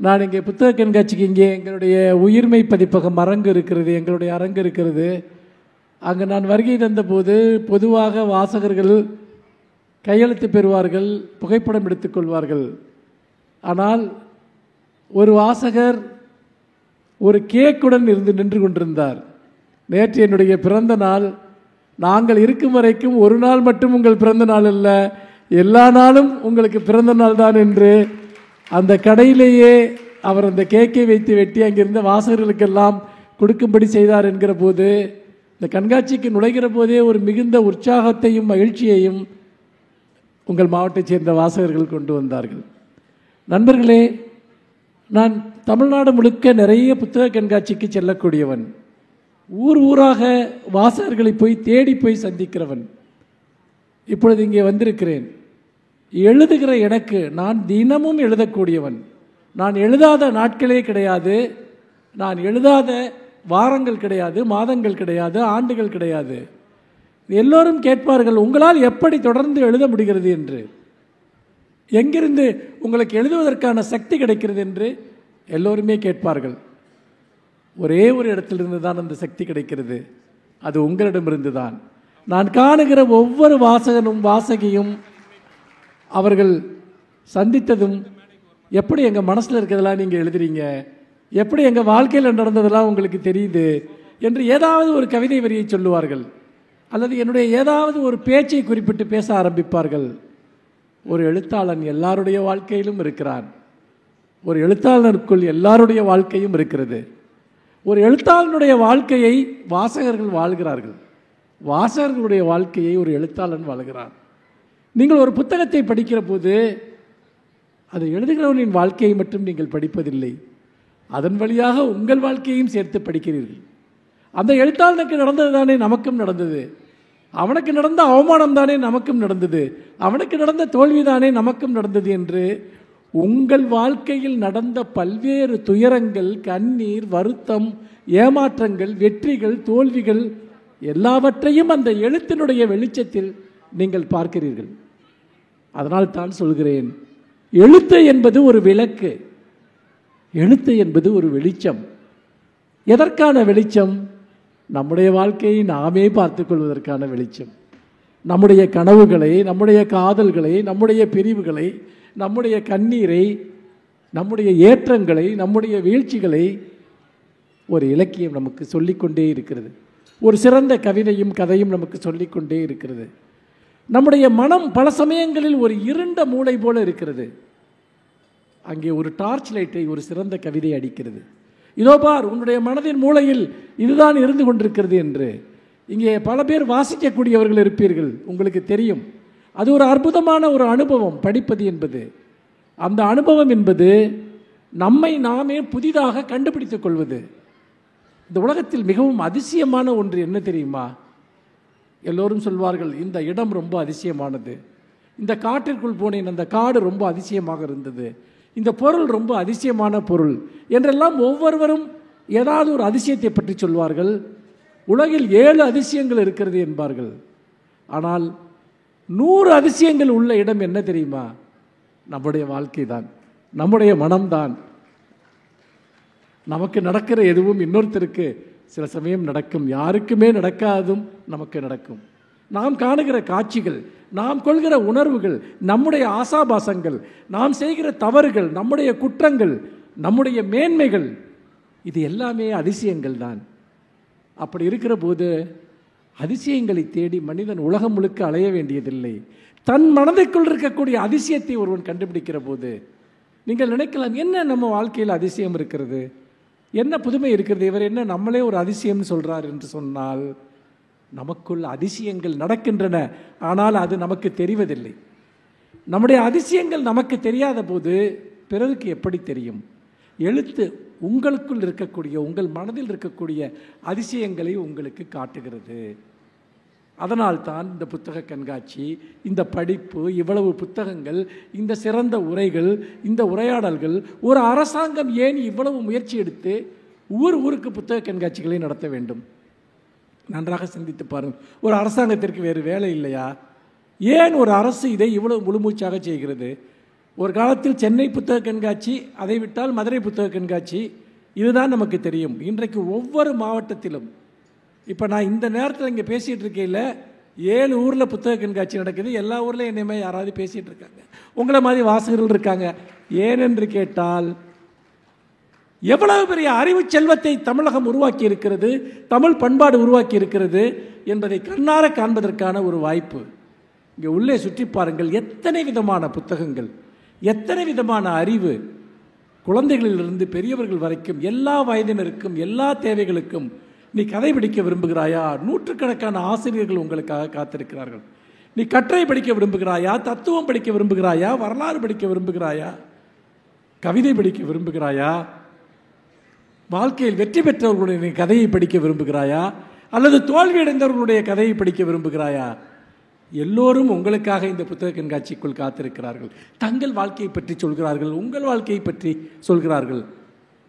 நான் இங்கே புத்தக கண்காட்சிக்கு இங்கே எங்களுடைய உயிர்மை பதிப்பகம் அரங்கு இருக்கிறது, எங்களுடைய அரங்கு இருக்கிறது. அங்கே நான் வருகை தந்தபோது பொதுவாக வாசகர்கள் கையெழுத்து பெறுவார்கள், புகைப்படம் எடுத்துக்கொள்வார்கள். ஆனால் ஒரு வாசகர் ஒரு கேக்குடன் நின்று கொண்டிருந்தார். நேற்று என்னுடைய பிறந்த நாள். நாங்கள் இருக்கும் வரைக்கும் ஒரு நாள் மட்டும் உங்கள் பிறந்த நாள் அல்ல, எல்லா நாளும் உங்களுக்கு பிறந்த நாள் தான் என்று அந்த கடையிலேயே அவர் அந்த கேக்கை வைத்து வெட்டி அங்கிருந்த வாசகர்களுக்கெல்லாம் கொடுக்கும்படி செய்தார். என்கிற போது இந்த கண்காட்சிக்கு நுழைகிற போதே ஒரு மிகுந்த உற்சாகத்தையும் மகிழ்ச்சியையும் உங்கள் மாவட்டத்தைச் சேர்ந்த வாசகர்கள் கொண்டு வந்தார்கள். நண்பர்களே, நான் தமிழ்நாடு முழுக்க நிறைய புத்தக கண்காட்சிக்கு செல்லக்கூடியவன். ஊர் ஊராக வாசகர்களை தேடி போய் சந்திக்கிறவன். இப்பொழுது இங்கே வந்திருக்கிறேன். எழுதுகிற எனக்கு, நான் தினமும் எழுதக்கூடியவன். நான் எழுதாத நாட்களே கிடையாது, நான் எழுதாத வாரங்கள் கிடையாது, மாதங்கள் கிடையாது, ஆண்டுகள் கிடையாது. எல்லோரும் கேட்பார்கள், உங்களால் எப்படி தொடர்ந்து எழுத முடிகிறது என்று, எங்கிருந்து உங்களுக்கு எழுதுவதற்கான சக்தி கிடைக்கிறது என்று எல்லோருமே கேட்பார்கள். ஒரே ஒரு இடத்திலிருந்து தான் அந்த சக்தி கிடைக்கிறது, அது உங்களிடமிருந்து தான். நான் காணுகிற ஒவ்வொரு வாசகனும் வாசகியும் அவர்கள் சந்தித்ததும், எப்படி எங்கள் மனசில் இருக்கிறதெல்லாம் நீங்கள் எழுதுறீங்க, எப்படி எங்கள் வாழ்க்கையில் நடந்ததெல்லாம் உங்களுக்கு தெரியுது என்று ஏதாவது ஒரு கவிதை வரியை சொல்லுவார்கள், அல்லது என்னுடைய ஏதாவது ஒரு பேச்சை குறிப்பிட்டு பேச ஆரம்பிப்பார்கள். ஒரு எழுத்தாளன் எல்லாருடைய வாழ்க்கையிலும் இருக்கிறான். ஒரு எழுத்தாளனுக்குள் எல்லாருடைய வாழ்க்கையும் இருக்கிறது. ஒரு எழுத்தாளனுடைய வாழ்க்கையை வாசகர்கள் வாழ்கிறார்கள், வாசகர்களுடைய வாழ்க்கையை ஒரு எழுத்தாளன் வாழ்கிறான். நீங்கள் ஒரு புத்தகத்தை படிக்கிற போது அதை எழுதுகிறவனின் வாழ்க்கையை மட்டும் நீங்கள் படிப்பதில்லை, அதன் வழியாக உங்கள் வாழ்க்கையையும் சேர்த்து படிக்கிறீர்கள். அந்த எழுத்தாளனுக்கு நடந்தது தானே நமக்கும் நடந்தது, அவனுக்கு நடந்த அவமானம் தானே நமக்கும் நடந்தது, அவனுக்கு நடந்த தோல்வி தானே நமக்கும் நடந்தது என்று உங்கள் வாழ்க்கையில் நடந்த பல்வேறு துயரங்கள், கண்ணீர், வருத்தம், ஏமாற்றங்கள், வெற்றிகள், தோல்விகள் எல்லாவற்றையும் அந்த எழுத்தினுடைய வெளிச்சத்தில் நீங்கள் பார்க்கிறீர்கள். அதனால் தான் சொல்கிறேன், எழுத்து என்பது ஒரு விளக்கு, எழுத்து என்பது ஒரு வெளிச்சம். எதற்கான வெளிச்சம்? நம்முடைய வாழ்க்கையை நாமே பார்த்து கொள்வதற்கான வெளிச்சம். நம்முடைய கனவுகளை, நம்முடைய காதல்களை, நம்முடைய பிரிவுகளை, நம்முடைய கண்ணீரை, நம்முடைய ஏற்றங்களை, நம்முடைய வீழ்ச்சிகளை ஒரு இலக்கியம் நமக்கு சொல்லிக்கொண்டே இருக்கிறது. ஒரு சிறந்த கவிதையும் கதையும் நமக்கு சொல்லிக்கொண்டே இருக்கிறது. நம்முடைய மனம் பல சமயங்களில் ஒரு இருண்ட மூளை போல இருக்கிறது. அங்கே ஒரு டார்ச் லைட்டை ஒரு சிறந்த கவிதை அடிக்கிறது. இதோ பார், உன்னுடைய மனதின் மூளையில் இதுதான் இருந்து கொண்டிருக்கிறது என்று. இங்கே பல பேர் வாசிக்கக்கூடியவர்கள் இருப்பீர்கள், உங்களுக்கு தெரியும். அது ஒரு அற்புதமான ஒரு அனுபவம் படிப்பது என்பது. அந்த அனுபவம் என்பது நம்மை நாமே புதிதாக கண்டுபிடித்துக் கொள்வது. இந்த உலகத்தில் மிகவும் அதிசயமான ஒன்று என்ன தெரியுமா? எல்லோரும் சொல்வார்கள், இந்த இடம் ரொம்ப அதிசயமானது, இந்த காட்டிற்குள் போனேன், அந்த காடு ரொம்ப அதிசயமாக இருந்தது, இந்த பொருள் ரொம்ப அதிசயமான பொருள் என்றெல்லாம் ஒவ்வொருவரும் ஏதாவது ஒரு அதிசயத்தை பற்றி சொல்வார்கள். உலகில் 7 அதிசயங்கள் இருக்கிறது என்பார்கள். ஆனால் 100 அதிசயங்கள் உள்ள இடம் என்ன தெரியுமா? நம்முடைய வாழ்க்கை தான், நம்முடைய மனம்தான். நமக்கு நடக்கிற எதுவும் இன்னொருத்தருக்கு சில சமயம் நடக்கும், யாருக்குமே நடக்காததும் நமக்கு நடக்கும். நாம் காணுகிற காட்சிகள், நாம் கொள்கிற உணர்வுகள், நம்முடைய ஆசாபாசங்கள், நாம் செய்கிற தவறுகள், நம்முடைய குற்றங்கள், நம்முடைய மேன்மைகள், இது எல்லாமே அதிசயங்கள் தான். அப்படி இருக்கிற போது அதிசயங்களை தேடி மனிதன் உலகம் முழுக்க அலைய வேண்டியதில்லை. தன் மனதிற்குள் இருக்கக்கூடிய அதிசயத்தை ஒருவன் கண்டுபிடிக்கிற போது நீங்கள் நினைக்கலாம், என்ன நம்ம வாழ்க்கையில் அதிசயம் இருக்கிறது, என்ன புதுமை இருக்கிறது, இவர் என்ன நம்மளே ஒரு அதிசயம்னு சொல்கிறார் என்று சொன்னால், நமக்குள் அதிசயங்கள் நடக்கின்றன, ஆனால் அது நமக்கு தெரிவதில்லை. நம்முடைய அதிசயங்கள் நமக்கு தெரியாத போது பிறருக்கு எப்படி தெரியும்? எழுத்து உங்களுக்குள் இருக்கக்கூடிய, உங்கள் மனதில் இருக்கக்கூடிய அதிசயங்களை உங்களுக்கு காட்டுகிறது. அதனால்தான் இந்த புத்தக கண்காட்சி, இந்த படிப்பு, இவ்வளவு புத்தகங்கள், இந்த சிறந்த உரைகள், இந்த உரையாடல்கள். ஒரு அரசாங்கம் ஏன் இவ்வளவு முயற்சி எடுத்து ஊருக்கு புத்தக கண்காட்சிகளை நடத்த வேண்டும்? நன்றாக சிந்தித்து பாருங்கள். ஒரு அரசாங்கத்திற்கு வேறு வேலை இல்லையா? ஏன் ஒரு அரசு இதை இவ்வளவு முழுமூச்சாக செய்கிறது? ஒரு காலத்தில் சென்னை புத்தக கண்காட்சி, அதை விட்டால் மதுரை புத்தக கண்காட்சி, இதுதான் நமக்கு தெரியும். இன்றைக்கு ஒவ்வொரு மாவட்டத்திலும், இப்போ நான் இந்த நேரத்தில் இங்கே பேசிகிட்டு இருக்கையில் 7 ஊரில் புத்தக கண்காட்சி நடக்குது. எல்லா ஊர்லேயும் என்னையுமே யாராவது பேசிகிட்டு இருக்காங்க, உங்களை மாதிரி வாசகர்கள் இருக்காங்க. ஏனென்று கேட்டால், எவ்வளவு பெரிய அறிவு செல்வத்தை தமிழகம் உருவாக்கி இருக்கிறது, தமிழ் பண்பாடு உருவாக்கி இருக்கிறது என்பதை கண்ணார காண்பதற்கான ஒரு வாய்ப்பு. இங்கே உள்ளே சுற்றி பாருங்கள், எத்தனை விதமான புத்தகங்கள், எத்தனை விதமான அறிவு, குழந்தைகளிலிருந்து பெரியவர்கள் வரைக்கும் எல்லா வயதினருக்கும் எல்லா தேவைகளுக்கும். நீ கதை படிக்க விரும்புகிறாயா? நூற்றுக்கணக்கான ஆசிரியர்கள் உங்களுக்காக காத்திருக்கிறார்கள். நீ கட்டுரை படிக்க விரும்புகிறாயா? தத்துவம் படிக்க விரும்புகிறாயா? வரலாறு படிக்க விரும்புகிறாயா? கவிதை படிக்க விரும்புகிறாயா? வாழ்க்கையில் வெற்றி பெற்றவர்களுடைய கதையை படிக்க விரும்புகிறாயா? அல்லது தோல்வியடைந்தவர்களுடைய கதையை படிக்க விரும்புகிறாயா? எல்லோரும் உங்களுக்காக இந்த புத்தக கண்காட்சிக்குள் காத்திருக்கிறார்கள். தங்கள் வாழ்க்கையை பற்றி சொல்கிறார்கள், உங்கள் வாழ்க்கையை பற்றி சொல்கிறார்கள்.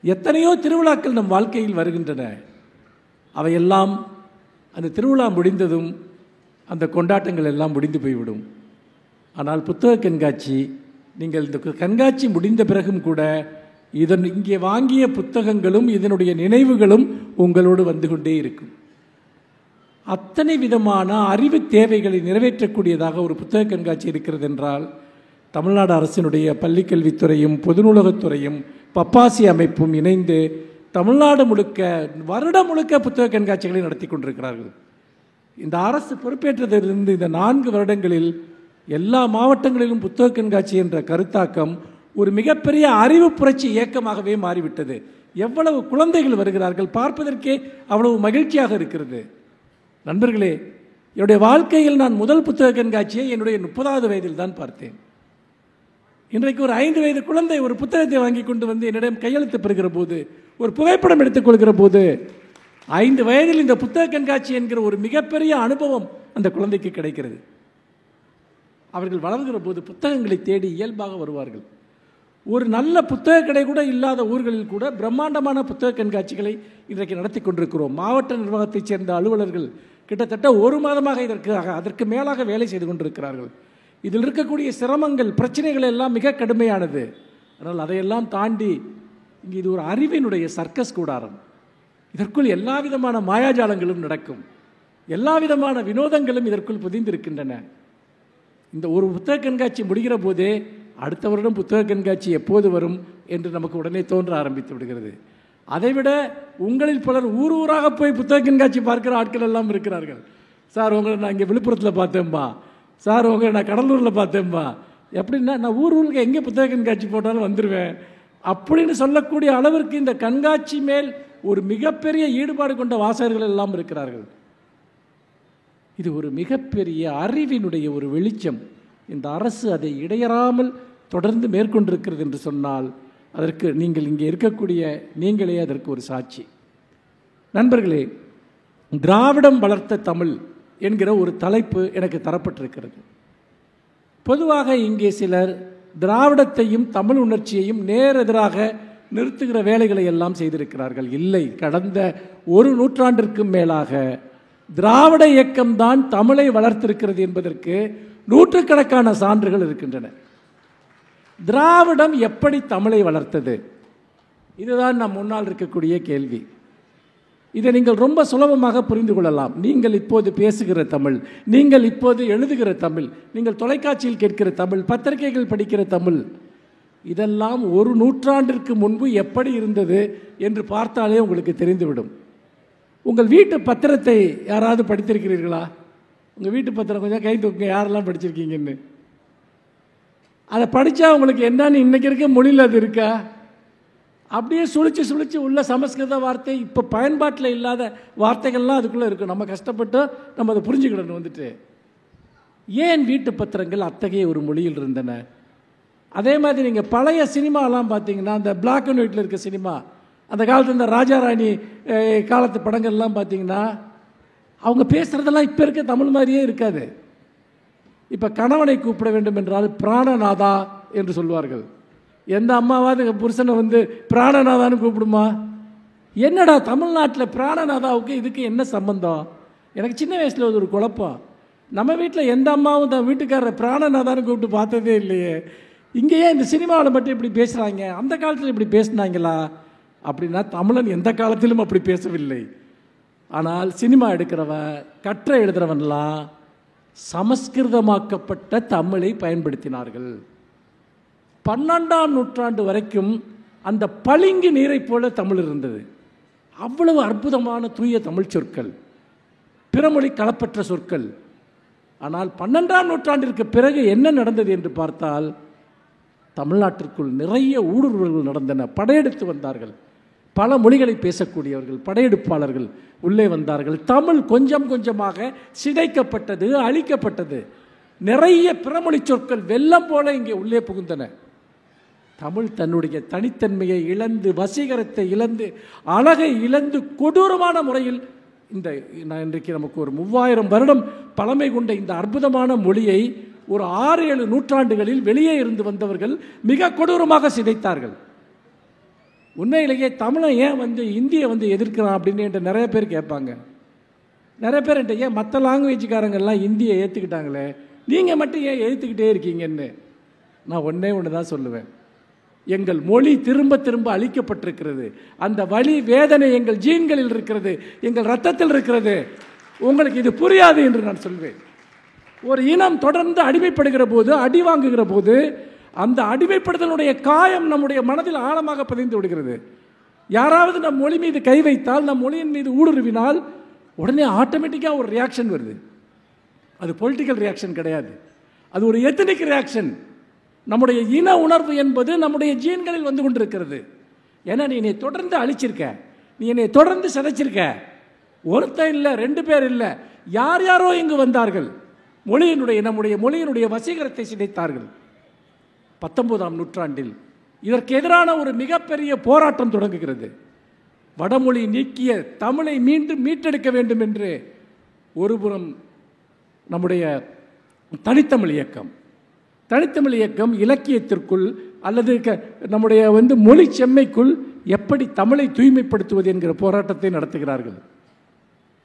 எத்தனையோ திருவிழாக்கள் நம் வாழ்க்கையில் வருகின்றன. அவையெல்லாம் அந்த திருவிழா முடிந்ததும் அந்த கொண்டாட்டங்கள் எல்லாம் முடிந்து போய்விடும். ஆனால் புத்தக கண்காட்சி, நீங்கள் இந்த கண்காட்சி முடிந்த பிறகும் கூட இங்கே வாங்கிய புத்தகங்களும் இதனுடைய நினைவுகளும் உங்களோடு வந்து கொண்டே இருக்கும். அத்தனை விதமான அறிவு தேவைகளை நிறைவேற்றக்கூடியதாக ஒரு புத்தக கண்காட்சி இருக்கிறது என்றால், தமிழ்நாடு அரசினுடைய பள்ளிக்கல்வித்துறையும் பொது நூலகத்துறையும் பப்பாசி அமைப்பும் இணைந்து தமிழ்நாடு முழுக்க வருடம் முழுக்க புத்தக கண்காட்சிகளை நடத்தி கொண்டிருக்கிறார்கள். இந்த அரசு பொறுப்பேற்றதிலிருந்து இந்த 4 வருடங்களில் எல்லா மாவட்டங்களிலும் புத்தக கண்காட்சி என்ற கருத்தாக்கம் ஒரு மிகப்பெரிய அறிவு புரட்சி இயக்கமாகவே மாறிவிட்டது. எவ்வளவு குழந்தைகள் வருகிறார்கள், பார்ப்பதற்கே அவ்வளவு மகிழ்ச்சியாக இருக்கிறது. நண்பர்களே, என்னுடைய வாழ்க்கையில் நான் முதல் புத்தக கண்காட்சியை என்னுடைய 30வது வயதில் தான் பார்த்தேன். இன்றைக்கு ஒரு 5 வயது குழந்தை ஒரு புத்தகத்தை வாங்கி கொண்டு வந்து என்னிடம் கையெழுத்து பெறுகிற போது, ஒரு புகைப்படம் எடுத்துக்கொள்கிற போது, 5 வயதில் இந்த புத்தக கண்காட்சி என்கிற ஒரு மிகப்பெரிய அனுபவம் அந்த குழந்தைக்கு கிடைக்கிறது. அவர்கள் வளர்கிற போது புத்தகங்களை தேடி இயல்பாக வருவார்கள். ஒரு நல்ல புத்தக கடை கூட இல்லாத ஊர்களில் கூட பிரம்மாண்டமான புத்தக கண்காட்சிகளை இன்றைக்கு நடத்தி கொண்டிருக்கிறோம். மாவட்ட நிர்வாகத்தைச் சேர்ந்த அலுவலர்கள் கிட்டத்தட்ட 1 மாதமாக அதற்கு மேலாக வேலை செய்து கொண்டிருக்கிறார்கள். இதில் இருக்கக்கூடிய சிரமங்கள், பிரச்சனைகள் எல்லாம் மிக கடுமையானது. ஆனால் அதையெல்லாம் தாண்டி இங்கே இது ஒரு அறிவினுடைய சர்க்கஸ் கூடாரம். இதற்குள் எல்லா விதமான மாயாஜாலங்களும் நடக்கும், எல்லா விதமான வினோதங்களும் இதற்குள் புதிந்திருக்கின்றன. இந்த ஒரு புத்தக கண்காட்சி முடிகிற போதே அடுத்த வருடம் புத்தக கண்காட்சி எப்போது வரும் என்று நமக்கு உடனே தோன்ற ஆரம்பித்து விடுகிறது. அதைவிட உங்களில் பலர் ஊர் ஊராக போய் புத்தக கண்காட்சி பார்க்கிற ஆட்கள் எல்லாம் இருக்கிறார்கள். சார், உங்களை நான் இங்கே விழுப்புரத்தில் பார்த்தேன்பா, சார் உங்களை நான் கடலூரில் பார்த்தேன்பா, எப்படின்னா நான் ஊருக்கு எங்கே புத்தக கண்காட்சி போட்டாலும் வந்துடுவேன் அப்படின்னு சொல்லக்கூடிய அளவிற்கு இந்த கண்காட்சி மேல் ஒரு மிகப்பெரிய ஈடுபாடு கொண்ட வாசகர்கள் எல்லாம் இருக்கிறார்கள். இது ஒரு மிகப்பெரிய அறிவினுடைய ஒரு வெளிச்சம். இந்த அரசு அதை இடையறாமல் தொடர்ந்து மேற்கொண்டிருக்கிறது என்று சொன்னால் அதற்கு நீங்கள் இங்கே இருக்கக்கூடிய நீங்களே அதற்கு ஒரு சாட்சி. நண்பர்களே, திராவிடம் வளர்த்த தமிழ் என்கிற ஒரு தலைப்பு எனக்கு தரப்பட்டிருக்கிறது. பொதுவாக இங்கே சிலர் திராவிடத்தையும் தமிழ் உணர்ச்சியையும் நேரெதிராக நிறுத்துகிற வேலைகளை எல்லாம் செய்திருக்கிறார்கள். இல்லை, கடந்த 1 நூற்றாண்டிற்கும் மேலாக திராவிட இயக்கம்தான் தமிழை வளர்த்திருக்கிறது என்பதற்கு நூற்றுக்கணக்கான சான்றுகள் இருக்கின்றன. திராவிடம் எப்படி தமிழை வளர்த்தது? இதுதான் நம் முன்னால் இருக்கக்கூடிய கேள்வி. இதை நீங்கள் ரொம்ப சுலபமாக புரிந்து கொள்ளலாம். நீங்கள் இப்போது பேசுகிற தமிழ், நீங்கள் இப்போது எழுதுகிற தமிழ், நீங்கள் தொலைக்காட்சியில் கேட்கிற தமிழ், பத்திரிகைகள் படிக்கிற தமிழ், இதெல்லாம் 1 நூற்றாண்டிற்கு முன்பு எப்படி இருந்தது என்று பார்த்தாலே உங்களுக்கு தெரிந்துவிடும். உங்கள் வீட்டு பத்திரத்தை யாராவது படித்திருக்கிறீர்களா? உங்கள் வீட்டு பத்திரம் கொஞ்சம் கை தூக்குங்க, யாரெல்லாம் படிச்சிருக்கீங்கன்னு. அதை படித்தா உங்களுக்கு என்னன்னு இன்றைக்கி இருக்க மொழியில் அது இருக்கா? அப்படியே சுழிச்சு சுழிச்சு உள்ள சமஸ்கிருத வார்த்தை, இப்போ பயன்பாட்டில் இல்லாத வார்த்தைகள்லாம் அதுக்குள்ளே இருக்கும். நம்ம கஷ்டப்பட்டு நம்ம அதை புரிஞ்சுக்கிடணும். வந்துட்டு ஏன் வீட்டு பத்திரங்கள் அத்தகைய ஒரு மொழியில் இருந்தன? அதே மாதிரி நீங்கள் பழைய சினிமாலாம் பார்த்தீங்கன்னா, அந்த பிளாக் அண்ட் ஒயிட்டில் இருக்க சினிமா, அந்த காலத்தில் இந்த ராஜா ராணி காலத்து படங்கள்லாம் பார்த்தீங்கன்னா, அவங்க பேசுகிறதெல்லாம் இப்போ இருக்க தமிழ் மாதிரியே இருக்காது. இப்போ கணவனை கூப்பிட வேண்டும் என்றால் பிராணநாதா என்று சொல்வார்கள். எந்த அம்மாவாவது புருஷனை வந்து பிராணநாதான்னு கூப்பிடுமா? என்னடா தமிழ்நாட்டில் பிராணநாதாவுக்கு இதுக்கு என்ன சம்பந்தம்? எனக்கு சின்ன வயசில் ஒரு குழப்பம். நம்ம வீட்டில் எந்த அம்மாவும் தான் வீட்டுக்காரரை பிராணநாதான்னு கூப்பிட்டு பார்த்ததே இல்லையே. இங்கேயே இந்த சினிமாவில் மட்டும் இப்படி பேசுகிறாங்க, அந்த காலத்தில் இப்படி பேசினாங்களா அப்படின்னா தமிழன் எந்த காலத்திலும் அப்படி பேசவில்லை. ஆனால் சினிமா எடுக்கிறவன் கற்ற எழுதுகிறவன்லாம் சமஸ்கிருதமாக்கப்பட்ட தமிழை பயன்படுத்தினார்கள். 12ஆம் நூற்றாண்டு வரைக்கும் அந்த பளிங்கு நீரை போல தமிழ் இருந்தது. அவ்வளவு அற்புதமான தூய தமிழ் சொற்கள், பிறமொழி கலப்பற்ற சொற்கள். ஆனால் 12ஆம் நூற்றாண்டிற்கு பிறகு என்ன நடந்தது என்று பார்த்தால், தமிழ்நாட்டிற்குள் நிறைய ஊடுருவல்கள் நடந்தன. படையெடுத்து வந்தார்கள், பல மொழிகளை பேசக்கூடியவர்கள், படையெடுப்பாளர்கள் உள்ளே வந்தார்கள். தமிழ் கொஞ்சம் கொஞ்சமாக சிதைக்கப்பட்டது, அழிக்கப்பட்டது. நிறைய பிறமொழி சொற்கள் வெள்ளம் போல இங்கே உள்ளே புகுந்தன. தமிழ் தன்னுடைய தனித்தன்மையை இழந்து, வசீகரத்தை இழந்து, அழகை இழந்து கொடூரமான முறையில் இன்றைக்கு நமக்கு ஒரு 3000 வருடம் பழமை கொண்ட இந்த அற்புதமான மொழியை ஒரு 6-7 நூற்றாண்டுகளில் வெளியே இருந்து வந்தவர்கள் மிக கொடூரமாக சிதைத்தார்கள். உண்மையிலேயே தமிழை ஏன் இந்தியை எதிர்க்கிறான் அப்படின்னு என்கிட்ட நிறைய பேர் கேட்பாங்க. நிறைய பேர் என்கிட்ட ஏன் மற்ற லாங்குவேஜ்காரங்கெல்லாம் இந்தியை ஏற்றுக்கிட்டாங்களே, நீங்கள் மட்டும் ஏன் எழுத்துக்கிட்டே இருக்கீங்கன்னு நான் ஒன்று தான் சொல்லுவேன். எங்கள் மொழி திரும்ப திரும்ப அழிக்கப்பட்டிருக்கிறது. அந்த வலி வேதனை எங்கள் ஜீன்களில் இருக்கிறது, எங்கள் ரத்தத்தில் இருக்கிறது. உங்களுக்கு இது புரியாது என்று நான் சொல்வேன். ஒரு இனம் தொடர்ந்து அடிமைப்படுகிற போது, அடி வாங்குகிற போது, அந்த அடிமைப்படுதலுடைய காயம் நம்முடைய மனதில் ஆழமாக பதிந்து விடுகிறது. யாராவது நம் மொழி மீது கை வைத்தால், நம் மொழியின் மீது ஊடுருவினால் உடனே ஆட்டோமேட்டிக்காக ஒரு ரியாக்ஷன் வருது. அது பொலிட்டிக்கல் ரியாக்ஷன் கிடையாது, அது ஒரு எத்தனிக் ரியாக்ஷன். நம்முடைய இன உணர்வு என்பது நம்முடைய ஜீன்களில் வந்து கொண்டிருக்கிறது. ஏன்னா நீ என்னை தொடர்ந்து அழிச்சிருக்க, நீ என்னை தொடர்ந்து சிதைச்சிருக்க. ஒருத்தன் இல்லை, 2 பேர் இல்லை, யார் யாரோ இங்கு வந்தார்கள். நம்முடைய மொழியினுடைய வசீகரத்தை சிதைத்தார்கள். 19ஆம் நூற்றாண்டில் இதற்கு எதிரான ஒரு மிகப்பெரிய போராட்டம் தொடங்குகிறது. வடமொழி நீக்கிய தமிழை மீண்டும் மீட்டெடுக்க வேண்டும் என்று ஒருபுறம் நம்முடைய தனித்தமிழ் இயக்கம் இலக்கியத்திற்குள் அல்லது நம்முடைய மொழி செம்மைக்குள் எப்படி தமிழை தூய்மைப்படுத்துவது என்கிற போராட்டத்தை நடத்துகிறார்கள்.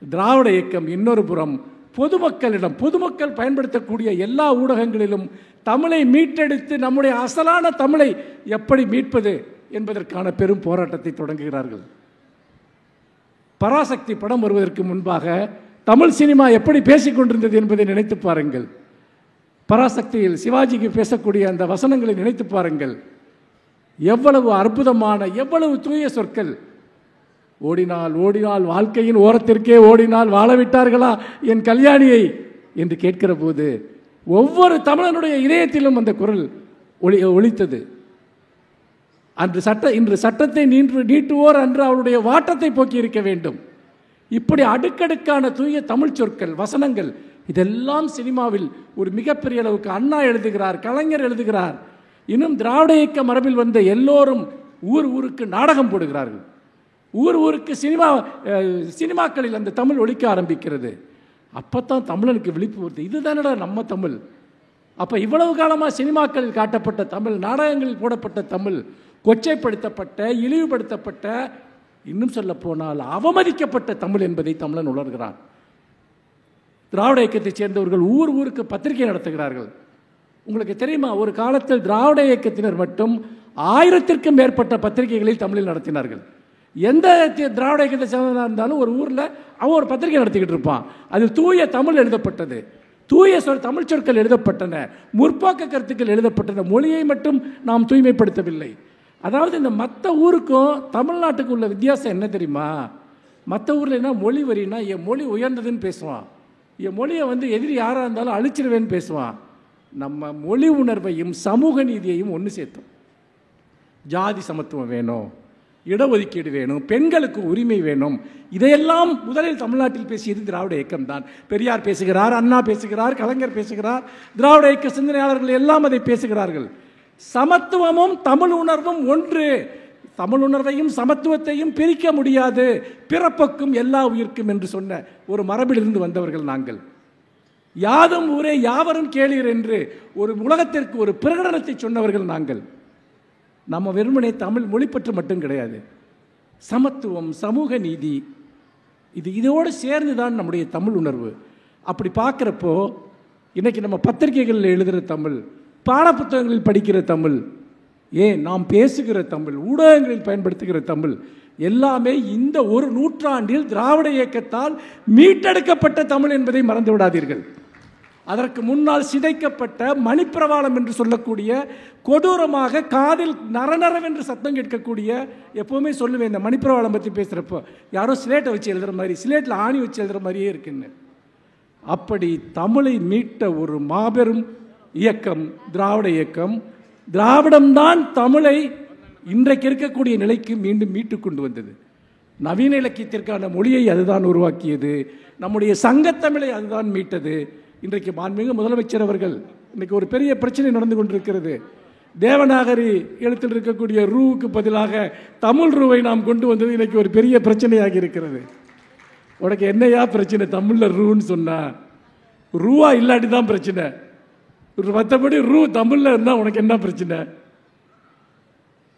திராவிட இயக்கம் இன்னொரு புறம் பொதுமக்கள் பயன்படுத்தக்கூடிய எல்லா ஊடகங்களிலும் தமிழை மீட்டெடுத்து நம்முடைய அசலான தமிழை எப்படி மீட்பது என்பதற்கான பெரும் போராட்டத்தை தொடங்குகிறார்கள். பராசக்தி படம் வருவதற்கு முன்பாக தமிழ் சினிமா எப்படி பேசிக்கொண்டிருந்தது என்பதை நினைத்து பாருங்கள். பராசக்தியில் சிவாஜிக்கு பேசக்கூடிய அந்த வசனங்களை நினைத்து பாருங்கள். எவ்வளவு அற்புதமான, எவ்வளவு தூய சொற்கள். ஓடினால் வாழ்க்கையின் ஓரத்திற்கே ஓடினால் வாழவிட்டார்களா என் கல்யாணியை என்று கேட்கிற போது ஒவ்வொரு தமிழனுடைய இதயத்திலும் அந்த குரல் ஒலித்தது. இன்று சட்டத்தை நீட்டுவோர் அன்று அவருடைய வாட்டத்தை போக்கி இருக்க வேண்டும். இப்படி அடுக்கடுக்கான தூய தமிழ் சொற்கள், வசனங்கள், இதெல்லாம் சினிமாவில் ஒரு மிகப்பெரிய அளவுக்கு அண்ணா எழுதுகிறார், கலைஞர் எழுதுகிறார். இன்னும் திராவிட இயக்க மரபில் வந்த எல்லோரும் ஊருக்கு நாடகம் போடுகிறார்கள். ஊருக்கு சினிமாக்களில் அந்த தமிழ் ஒலிக்க ஆரம்பிக்கிறது. அப்போத்தான் தமிழனுக்கு விழிப்பு வருது, இதுதானடா நம்ம தமிழ். அப்போ இவ்வளவு காலமாக சினிமாக்களில் காட்டப்பட்ட தமிழ், நாடகங்களில் போடப்பட்ட தமிழ் கொச்சைப்படுத்தப்பட்ட, இழிவுபடுத்தப்பட்ட, இன்னும் சொல்ல போனால் அவமதிக்கப்பட்ட தமிழ் என்பதை தமிழன் உணர்கிறான். திராவிட இயக்கத்தைச் சேர்ந்தவர்கள் ஊருக்கு பத்திரிகை நடத்துகிறார்கள். உங்களுக்கு தெரியுமா, ஒரு காலத்தில் திராவிட இயக்கத்தினர் மட்டும் 1000க்கும் மேற்பட்ட பத்திரிகைகளில் தமிழில் நடத்தினார்கள். எந்த திராவிட இயக்கத்தை சேர்ந்ததாக இருந்தாலும் ஒரு ஊரில் அவன் ஒரு பத்திரிகை நடத்திக்கிட்டு இருப்பான். அது தூய தமிழ் எழுதப்பட்டது, தூய தமிழ் சொற்கள் எழுதப்பட்டன, முற்போக்கு கருத்துக்கள் எழுதப்பட்டன. மொழியை மட்டும் நாம் தூய்மைப்படுத்தவில்லை. அதாவது இந்த மற்ற ஊருக்கும் தமிழ்நாட்டுக்கு உள்ள வித்தியாசம் என்ன தெரியுமா? மற்ற ஊரில் என்ன மொழி வரினா என் மொழி உயர்ந்ததுன்னு பேசுவான், என் மொழியை எதிரி யாராக இருந்தாலும் அழிச்சிருவேன்னு பேசுவான். நம்ம மொழி உணர்வையும் சமூக நீதியையும் ஒன்று சேர்த்தோம். ஜாதி சமத்துவம் வேணும், இடஒதுக்கீடு வேணும், பெண்களுக்கு உரிமை வேணும். இதையெல்லாம் முதலில் தமிழ்நாட்டில் பேசியது திராவிட இயக்கம் தான். பெரியார் பேசுகிறார், அண்ணா பேசுகிறார், கலைஞர் பேசுகிறார், திராவிட இயக்க சிந்தனையாளர்கள் எல்லாம் அதை பேசுகிறார்கள். சமத்துவமும் தமிழ் உணர்வும் ஒன்று. தமிழ் உணர்வையும் சமத்துவத்தையும் பிரிக்க முடியாது. பிறப்புக்கும் எல்லா உயிர்க்கும் என்று சொன்ன ஒரு மரபிலிருந்து வந்தவர்கள் நாங்கள். யாதும் ஊரே யாவரும் கேளீர் என்று ஒரு உலகத்திற்கு ஒரு பிரகடனத்தை சொன்னவர்கள் நாங்கள். நம்ம வெறுமனே தமிழ் மொழிப்பற்று மட்டும் கிடையாது, சமத்துவம், சமூக நீதி, இதோடு சேர்ந்து தான் நம்முடைய தமிழ் உணர்வு. அப்படி பார்க்குறப்போ இன்றைக்கி நம்ம பத்திரிகைகளில் எழுதுகிற தமிழ், பாடப்புத்தகங்களில் படிக்கிற தமிழ், ஏன் நாம் பேசுகிற தமிழ், ஊடகங்களில் பயன்படுத்துகிற தமிழ் எல்லாமே இந்த ஒரு நூற்றாண்டில் திராவிட இயக்கத்தால் மீட்டெடுக்கப்பட்ட தமிழ் என்பதை மறந்து விடாதீர்கள். அதற்கு முன்னால் சிதைக்கப்பட்ட மணிப்பிரவாளம் என்று சொல்லக்கூடிய கொடூரமாக காதில் நரநரவென்று சத்தம் கேட்கக்கூடிய, எப்போவுமே சொல்லுவேன் இந்த மணிப்பிரவாளம் பற்றி பேசுகிறப்போ, யாரோ சிலேட்டை வச்சு எழுதுகிற மாதிரி, சிலேட்டில் ஆணி வச்சு எழுதுகிற மாதிரியே இருக்குன்னு. அப்படி தமிழை மீட்ட ஒரு மாபெரும் இயக்கம் திராவிட இயக்கம். திராவிடம்தான் தமிழை இன்றைக்கு இருக்கக்கூடிய நிலைக்கு மீண்டும் மீட்டு கொண்டு வந்தது. நவீன இலக்கியத்திற்கான மொழியை அதுதான் உருவாக்கியது. நம்முடைய சங்கத்தமிழை அதுதான் மீட்டது. இன்றைக்கு மாண்புமிகு முதலமைச்சர் அவர்கள், இன்றைக்கு ஒரு பெரிய பிரச்சனை நடந்து கொண்டிருக்கிறது. தேவநாகரி எழுத்தில் இருக்கக்கூடிய ரூவுக்கு பதிலாக தமிழ் ரூவை நாம் கொண்டு வந்தது இன்றைக்கி ஒரு பெரிய பிரச்சனையாகி இருக்கிறது. உனக்கு என்னையா பிரச்சனை? தமிழில் ரூன்னு சொன்னா ரூவா இல்லாட்டி தான் பிரச்சனை. மற்றபடி ரூ தமிழில் இருந்தால் உனக்கு என்ன பிரச்சனை?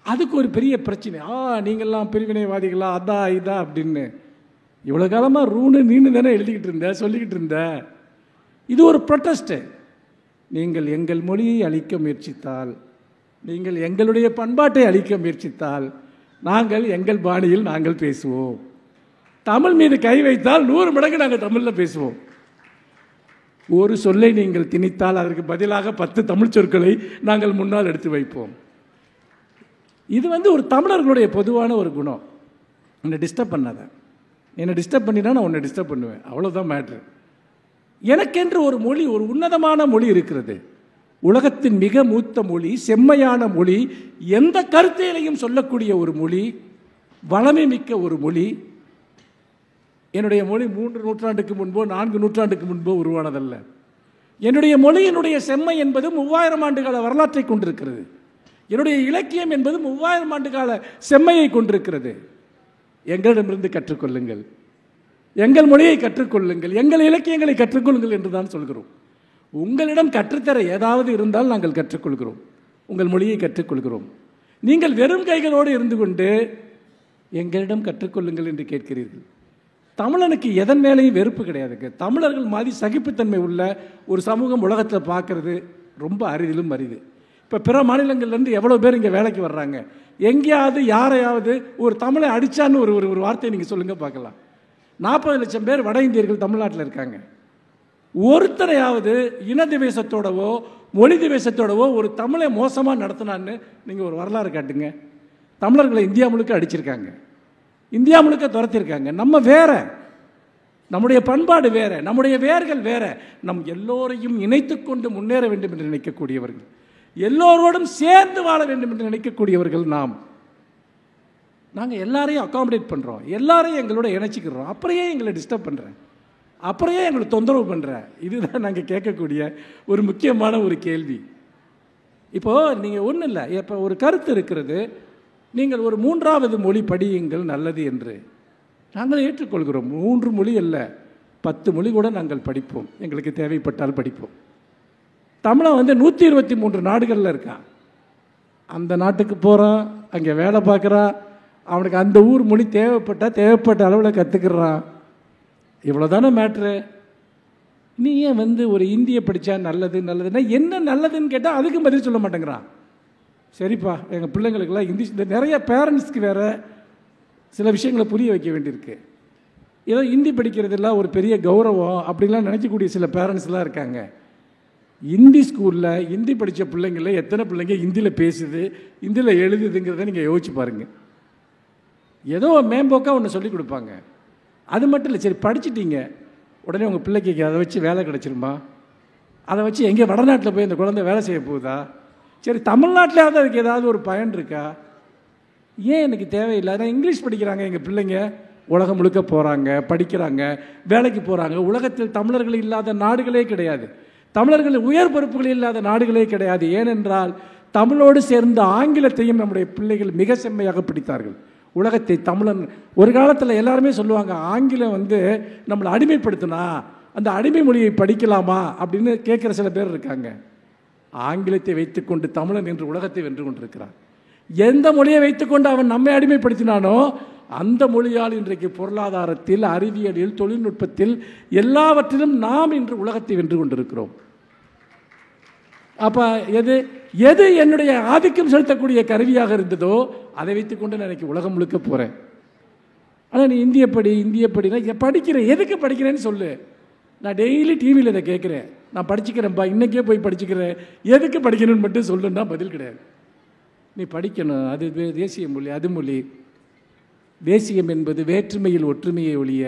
அதுக்கு ஒரு பெரிய பிரச்சனை. நீங்கள்லாம் பிரிவினைவாதிகளா, அதா இதா அப்படின்னு. இவ்வளோ காலமாக ரூன்னு நீனு தானே எழுதிக்கிட்டு இருந்த, சொல்லிக்கிட்டு இருந்த. இது ஒரு ப்ரொட்டஸ்ட்டு. நீங்கள் எங்கள் மொழியை அழிக்க முயற்சித்தால், நீங்கள் எங்களுடைய பண்பாட்டை அழிக்க முயற்சித்தால், நாங்கள் எங்கள் பாணியில் நாங்கள் பேசுவோம். தமிழ் மீது கை வைத்தால் 100 மடங்கு நாங்கள் தமிழில் பேசுவோம். ஒரு சொல்லை நீங்கள் திணித்தால் அதற்கு பதிலாக 10 தமிழ் சொற்களை நாங்கள் முன்னால் எடுத்து வைப்போம். இது ஒரு தமிழர்களுடைய பொதுவான ஒரு குணம். என்னை டிஸ்டர்ப் பண்ணாத, என்னை டிஸ்டர்ப் பண்ணினா நான் உன்னை டிஸ்டர்ப் பண்ணுவேன், அவ்வளோதான் மேட்ரு. எனக்கென்று ஒரு மொழி, ஒரு உன்னதமான மொழி இருக்கிறது. உலகத்தின் மிக மூத்த மொழி, செம்மையான மொழி, எந்த கருத்தையிலையும் சொல்லக்கூடிய ஒரு மொழி, வளமை மிக்க ஒரு மொழி. என்னுடைய மொழி 3 நூற்றாண்டுக்கு முன்போ 4 நூற்றாண்டுக்கு முன்போ உருவானதல்ல. என்னுடைய மொழியினுடைய செம்மை என்பது 3000 ஆண்டுகால வரலாற்றை கொண்டிருக்கிறது. என்னுடைய இலக்கியம் என்பது 3000 ஆண்டுகால செம்மையை கொண்டிருக்கிறது. எங்களிடமிருந்து கற்றுக்கொள்ளுங்கள், எங்கள் மொழியை கற்றுக்கொள்ளுங்கள், எங்கள் இலக்கியங்களை கற்றுக்கொள்ளுங்கள் என்று தான் சொல்கிறோம். உங்களிடம் கற்றுத்தர ஏதாவது இருந்தால் நாங்கள் கற்றுக்கொள்கிறோம், உங்கள் மொழியை கற்றுக்கொள்கிறோம். நீங்கள் வெறும் கைகளோடு இருந்து கொண்டு எங்களிடம் கற்றுக்கொள்ளுங்கள் என்று கேட்கிறீர்கள். தமிழனுக்கு எதன் மேலேயும் வெறுப்பு கிடையாதுங்க. தமிழர்கள் மாதிரி சகிப்புத்தன்மை உள்ள ஒரு சமூகம் உலகத்தில் பார்க்கறது ரொம்ப அரிதிலும் அரிது. இப்போ பிற மாநிலங்கள்லேருந்து எவ்வளோ பேர் இங்கே வேலைக்கு வர்றாங்க. எங்கேயாவது யாரையாவது ஒரு தமிழை அடித்தான்னு ஒரு வார்த்தையை நீங்கள் சொல்லுங்கள் பார்க்கலாம். 40 லட்சம் பேர் வட இந்தியர்கள் தமிழ்நாட்டில் இருக்காங்க. ஒருத்தரையாவது இன திவேசத்தோடவோ மொழி திவேசத்தோடவோ ஒரு தமிழை மோசமாக நடத்தினான்னு நீங்கள் ஒரு வரலாறு காட்டுங்க. தமிழர்களை இந்தியா முழுக்க அடிச்சிருக்காங்க, இந்தியா முழுக்க துரத்திருக்காங்க. நம்ம வேற, நம்முடைய பண்பாடு வேற, நம்முடைய வேர்கள் வேற. நம் எல்லோரையும் இணைத்து கொண்டு முன்னேற வேண்டும் என்று நினைக்கக்கூடியவர்கள், எல்லோரோடும் சேர்ந்து வாழ வேண்டும் என்று நினைக்கக்கூடியவர்கள் நாம். நாங்கள் எல்லாரையும் அகாமடேட் பண்ணுறோம், எல்லாரையும் எங்களோட இணைச்சிக்கிறோம். அப்புறையே எங்களை டிஸ்டர்ப் பண்ணுறேன், அப்புறையே எங்களை தொந்தரவு பண்ணுறேன். இதுதான் நாங்கள் கேட்கக்கூடிய ஒரு முக்கியமான ஒரு கேள்வி. இப்போது நீங்கள் ஒன்றும் இல்லை, இப்போ ஒரு கருத்து இருக்கிறது, நீங்கள் ஒரு 3வது மொழி படியுங்கள் நல்லது என்று நாங்கள் ஏற்றுக்கொள்கிறோம். 3 மொழி அல்ல, 10 மொழி கூட நாங்கள் படிப்போம், எங்களுக்கு தேவைப்பட்டால் படிப்போம். தமிழன் 123 நாடுகளில் இருக்கான். அந்த நாட்டுக்கு போகிறான், அங்கே வேலை பார்க்குறான், அவனுக்கு அந்த ஊர் மொழி தேவைப்பட்ட அளவில் கற்றுக்கிறான். இவ்வளோ தானே மேட்ரு. நீ ஏன் ஒரு இந்தியை படித்தா நல்லதுன்னா என்ன நல்லதுன்னு கேட்டால் அதுக்கும் பதில் சொல்ல மாட்டேங்கிறான். சரிப்பா, எங்கள் பிள்ளைங்களுக்கெல்லாம் இந்தி, இந்த நிறைய பேரண்ட்ஸ்க்கு வேறு சில விஷயங்களை புரிய வைக்க வேண்டியிருக்கு. ஏதோ ஹிந்தி படிக்கிறதெல்லாம் ஒரு பெரிய கௌரவம் அப்படிலாம் நினைக்கக்கூடிய சில பேரண்ட்ஸ்லாம் இருக்காங்க. ஹிந்தி ஸ்கூலில் ஹிந்தி படித்த பிள்ளைங்களில் எத்தனை பிள்ளைங்க ஹிந்தியில் பேசுது, ஹிந்தியில் எழுதுதுங்கிறத நீங்கள் யோசிச்சு பாருங்கள். ஏதோ மேம்போக்காக ஒன்று சொல்லிக் கொடுப்பாங்க, அது மட்டும் இல்லை. சரி படிச்சிட்டீங்க, உடனே உங்கள் பிள்ளைக்கு அதை வச்சு வேலை கிடச்சிருமா? அதை வச்சு எங்கே வடநாட்டில் போய் இந்த குழந்தை வேலை செய்ய போகுதா? சரி தமிழ்நாட்டிலாவது அதுக்கு ஏதாவது ஒரு பயன் இருக்கா? ஏன் எனக்கு தேவையில்லை. அதான் இங்கிலீஷ் படிக்கிறாங்க எங்கள் பிள்ளைங்க, உலகம் முழுக்க போகிறாங்க, படிக்கிறாங்க, வேலைக்கு போகிறாங்க. உலகத்தில் தமிழர்கள் இல்லாத நாடுகளே கிடையாது, தமிழர்கள் உயர் பொறுப்புகள் இல்லாத நாடுகளே கிடையாது. ஏனென்றால் தமிழோடு சேர்ந்த ஆங்கிலத்தையும் நம்முடைய பிள்ளைகள் மிக செம்மையாக படித்தார்கள். உலகத்தை தமிழன் ஒரு காலத்தில் எல்லாருமே சொல்லுவாங்க, ஆங்கிலம் நம்மளை அடிமைப்படுத்தினா அந்த அடிமை மொழியை படிக்கலாமா அப்படின்னு கேட்குற சில பேர் இருக்காங்க. ஆங்கிலத்தை வைத்துக்கொண்டு தமிழன் என்று உலகத்தை வென்று கொண்டிருக்கிறான். எந்த மொழியை வைத்துக்கொண்டு அவன் நம்மை அடிமைப்படுத்தினானோ அந்த மொழியால் இன்றைக்கு பொருளாதாரத்தில், அறிவியலில், தொழில்நுட்பத்தில் எல்லாவற்றிலும் நாம் இன்று உலகத்தை வென்று கொண்டிருக்கிறோம். அப்போ எது எது என்னுடைய ஆதிக்கம் செலுத்தக்கூடிய கருவியாக இருந்ததோ அதை வைத்துக்கொண்டு நான் எனக்கு உலகம் முழுக்க போகிறேன். ஆனால் நீ இந்திய படினா படிக்கிறேன், எதுக்கு படிக்கிறேன்னு சொல்லு. நான் டெய்லி டிவியில் இதை கேட்குறேன், நான் படிச்சுக்கிறேன்ப்பா, இன்றைக்கே போய் படிச்சுக்கிறேன், எதுக்கு படிக்கணும்னு மட்டும் சொல்லுன்னா பதில் கிடையாது. நீ படிக்கணும், அது தேசிய மொழி, அது மொழி. தேசியம் என்பது வேற்றுமையில் ஒற்றுமையை ஒழிய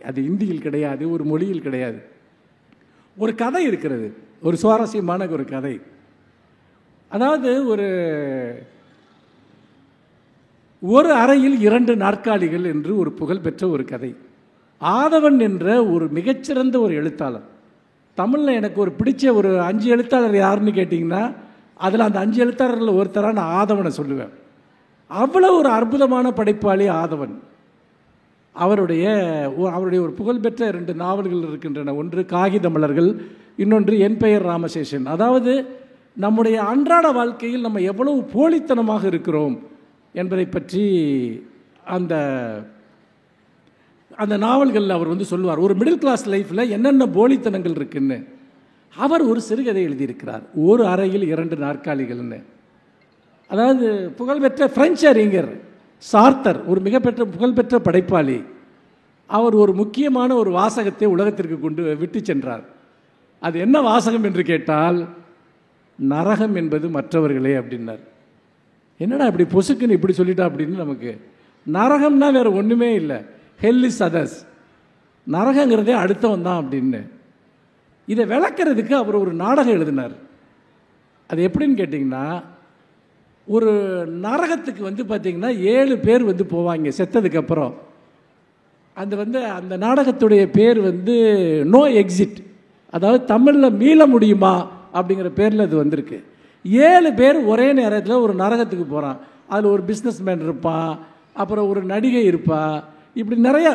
அது இந்தியில் கிடையாது, ஒரு மொழியில் கிடையாது. ஒரு கதை இருக்கிறது, ஒரு சுவாரஸ்யமான ஒரு கதை. அதாவது ஒரு அறையில் 2 நாற்காலிகள் என்று ஒரு புகழ்பெற்ற ஒரு கதை. ஆதவன் என்ற ஒரு மிகச்சிறந்த ஒரு எழுத்தாளர். தமிழில் எனக்கு ஒரு பிடிச்ச ஒரு 5 எழுத்தாளர் யாருன்னு கேட்டிங்கன்னா அதில் அந்த 5 எழுத்தாளர்கள் ஒருத்தராக நான் ஆதவனை சொல்லுவேன். அவ்வளோ ஒரு அற்புதமான படைப்பாளி ஆதவன். அவருடைய ஒரு புகழ்பெற்ற 2 நாவல்கள் இருக்கின்றன. ஒன்று காகித மலர்கள், இன்னொன்று என் பெயர் ராமசேஷன். அதாவது நம்முடைய அன்றாட வாழ்க்கையில் நம்ம எவ்வளவு போலித்தனமாக இருக்கிறோம் என்பதை பற்றி அந்த அந்த நாவல்களில் அவர் சொல்லுவார். ஒரு மிடில் கிளாஸ் லைஃப்பில் என்னென்ன போலித்தனங்கள் இருக்குன்னு அவர் ஒரு சிறுகதை எழுதியிருக்கிறார், ஒரு அறையில் 2 நாற்காலிகள்னு. அதாவது புகழ்பெற்ற பிரெஞ்சு அறிஞர் சார்த்தர், ஒரு புகழ்பெற்ற படைப்பாளி, அவர் ஒரு முக்கியமான ஒரு வாசகத்தை உலகத்திற்கு கொண்டு விட்டு சென்றார். அது என்ன வாசகம் என்று கேட்டால், நரகம் என்பது மற்றவர்களே அப்படின்னார். என்னடா இப்படி பொசுக்குன்னு இப்படி சொல்லிட்டா அப்படின்னு நமக்கு. நரகம்னா வேற ஒன்றுமே இல்லை, ஹெல் இஸ் அதர்ஸ், நரகங்கிறதே அடுத்தவன் தான் அப்படின்னு. இதை விளக்கிறதுக்கு அவர் ஒரு நாடகம் எழுதினார். அது எப்படின்னு கேட்டிங்கன்னா, ஒரு நரகத்துக்கு பார்த்திங்கன்னா 7 பேர் போவாங்க செத்ததுக்கப்புறம். அந்த நாடகத்துடைய பேர் நோ எக்ஸிட், அதாவது தமிழில் மீள முடியுமா அப்படிங்கிற பேரில் அது வந்திருக்கு. 7 பேர் ஒரே நேரத்தில் ஒரு நரகத்துக்கு போகிறான். அதில் ஒரு பிஸ்னஸ் மேன் இருப்பான், அப்புறம் ஒரு நடிகை இருப்பா, இப்படி நிறையா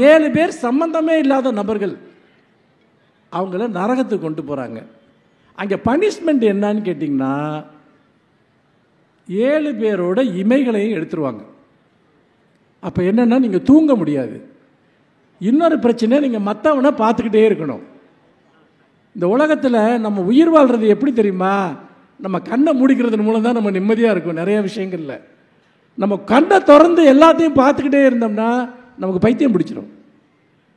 7 பேர் சம்பந்தமே இல்லாத நபர்கள் அவங்கள நரகத்துக்கு கொண்டு போகிறாங்க. அங்கே பனிஷ்மெண்ட் என்னன்னு கேட்டிங்கன்னா, 7 பேரோட இமைகளையும் எடுத்துருவாங்க. அப்போ என்னென்னா நீங்கள் தூங்க முடியாது. இன்னொரு பிரச்சனை, நீங்கள் மற்றவனை பார்த்துக்கிட்டே இருக்கணும். இந்த உலகத்தில் நம்ம உயிர் வாழ்கிறது எப்படி தெரியுமா? நம்ம கண்ணை மூடிக்கிறது மூலம் தான் நம்ம நிம்மதியாக இருக்கும். நிறைய விஷயங்களில் நம்ம கண்ணை திறந்து எல்லாத்தையும் பார்த்துக்கிட்டே இருந்தோம்னா நமக்கு பைத்தியம் பிடிச்சிடும்.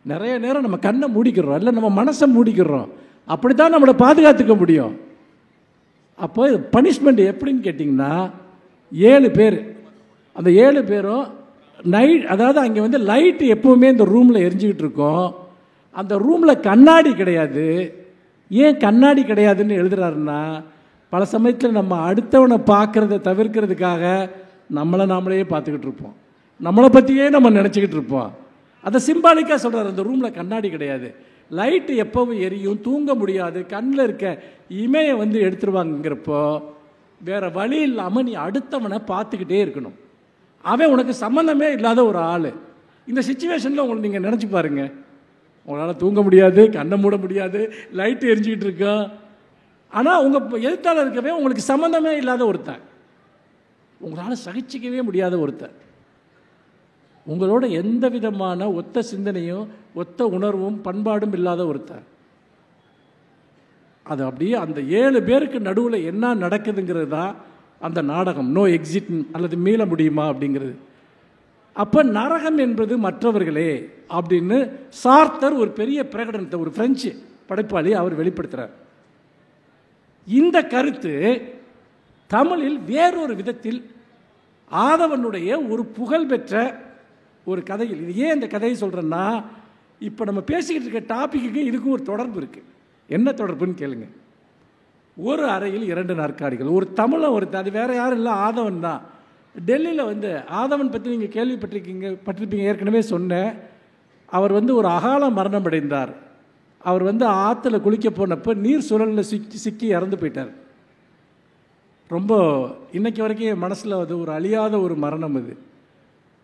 நிறைய நேரம் நம்ம கண்ணை மூடிக்கிறோம், இல்லை நம்ம மனசை மூடிக்கிறோம். அப்படி தான் நம்மளை பாதுகாத்துக்க முடியும். அப்போ பனிஷ்மெண்ட் எப்படின்னு கேட்டிங்கன்னா, 7 பேர், அந்த 7 பேரும் நைட், அதாவது அங்கே லைட்டு எப்போவுமே இந்த ரூமில் எரிஞ்சிக்கிட்டு இருக்கோம். அந்த ரூமில் கண்ணாடி கிடையாது. ஏன் கண்ணாடி கிடையாதுன்னு எழுதுறாருன்னா, பல சமயத்தில் நம்ம அடுத்தவனை பார்க்குறத தவிர்க்கிறதுக்காக நம்மளை நாமளே பார்த்துக்கிட்டு இருப்போம், நம்மளை பற்றியே நம்ம நினச்சிக்கிட்டு இருப்போம். அதை சிம்பாலிக்காக சொல்கிறார். அந்த ரூமில் கண்ணாடி கிடையாது, லைட்டு எப்பவும் எரியும், தூங்க முடியாது, கண்ணில் இருக்க இமையை எடுத்துருவாங்கிறப்போ வேறு வழி இல்லாமல் நீ அடுத்தவனை பார்த்துக்கிட்டே இருக்கணும். அவன் உனக்கு சம்மந்தமே இல்லாத ஒரு ஆள். இந்த சிச்சுவேஷனில் உங்களுக்கு நீங்கள் நினச்சி பாருங்கள், உங்களால் தூங்க முடியாது, கண்ணை மூட முடியாது, லைட்டு எரிஞ்சிக்கிட்டு இருக்கோம். ஆனால் உங்கள் எழுத்தாளர் இருக்கவே உங்களுக்கு சம்மந்தமே இல்லாத ஒருத்தன், உங்களால் சகிச்சிக்கவே முடியாத ஒருத்தன், உங்களோட எந்த விதமான ஒத்த சிந்தனையும் ஒத்த உணர்வும் பண்பாடும் இல்லாத ஒருத்தன். அது அப்படியே அந்த 7 பேருக்கு நடுவில் என்ன நடக்குதுங்கிறது தான் அந்த நாடகம், நோ எக்ஸிட் அல்லது மீள முடியுமா அப்படிங்கிறது. அப்போ நரகம் என்பது மற்றவர்களே அப்படின்னு சார்த்தர் ஒரு பெரிய பிரகடனத்தை, ஒரு பிரெஞ்சு படைப்பாளி, அவர் வெளிப்படுத்துகிறார். இந்த கருத்து தமிழில் வேறொரு விதத்தில் ஆதவனுடைய ஒரு புகழ்பெற்ற ஒரு கதையில், இது ஏன் இந்த கதையை சொல்கிறேன்னா, இப்போ நம்ம பேசிக்கிட்டு இருக்க டாப்பிக்கு இதுக்கும் ஒரு தொடர்பு இருக்குது. என்ன தொடர்புன்னு கேளுங்க. ஒரு அறையில் 2 நாற்காலிகள், ஒரு தமிழன் ஒருத்தர், அது வேறு யாரும் இல்லை, ஆதவன் தான். டெல்லியில் ஆதவன் பற்றி நீங்கள் பட்டிருப்பீங்க, ஏற்கனவே சொன்னேன். அவர் ஒரு அகால மரணம் அடைந்தார். அவர் ஆற்றுல குளிக்க போனப்போ நீர் சுழலில் சிக்கி இறந்து போயிட்டார். ரொம்ப இன்னைக்கு வரைக்கும் என் மனசில் ஒரு அழியாத ஒரு மரணம் அது.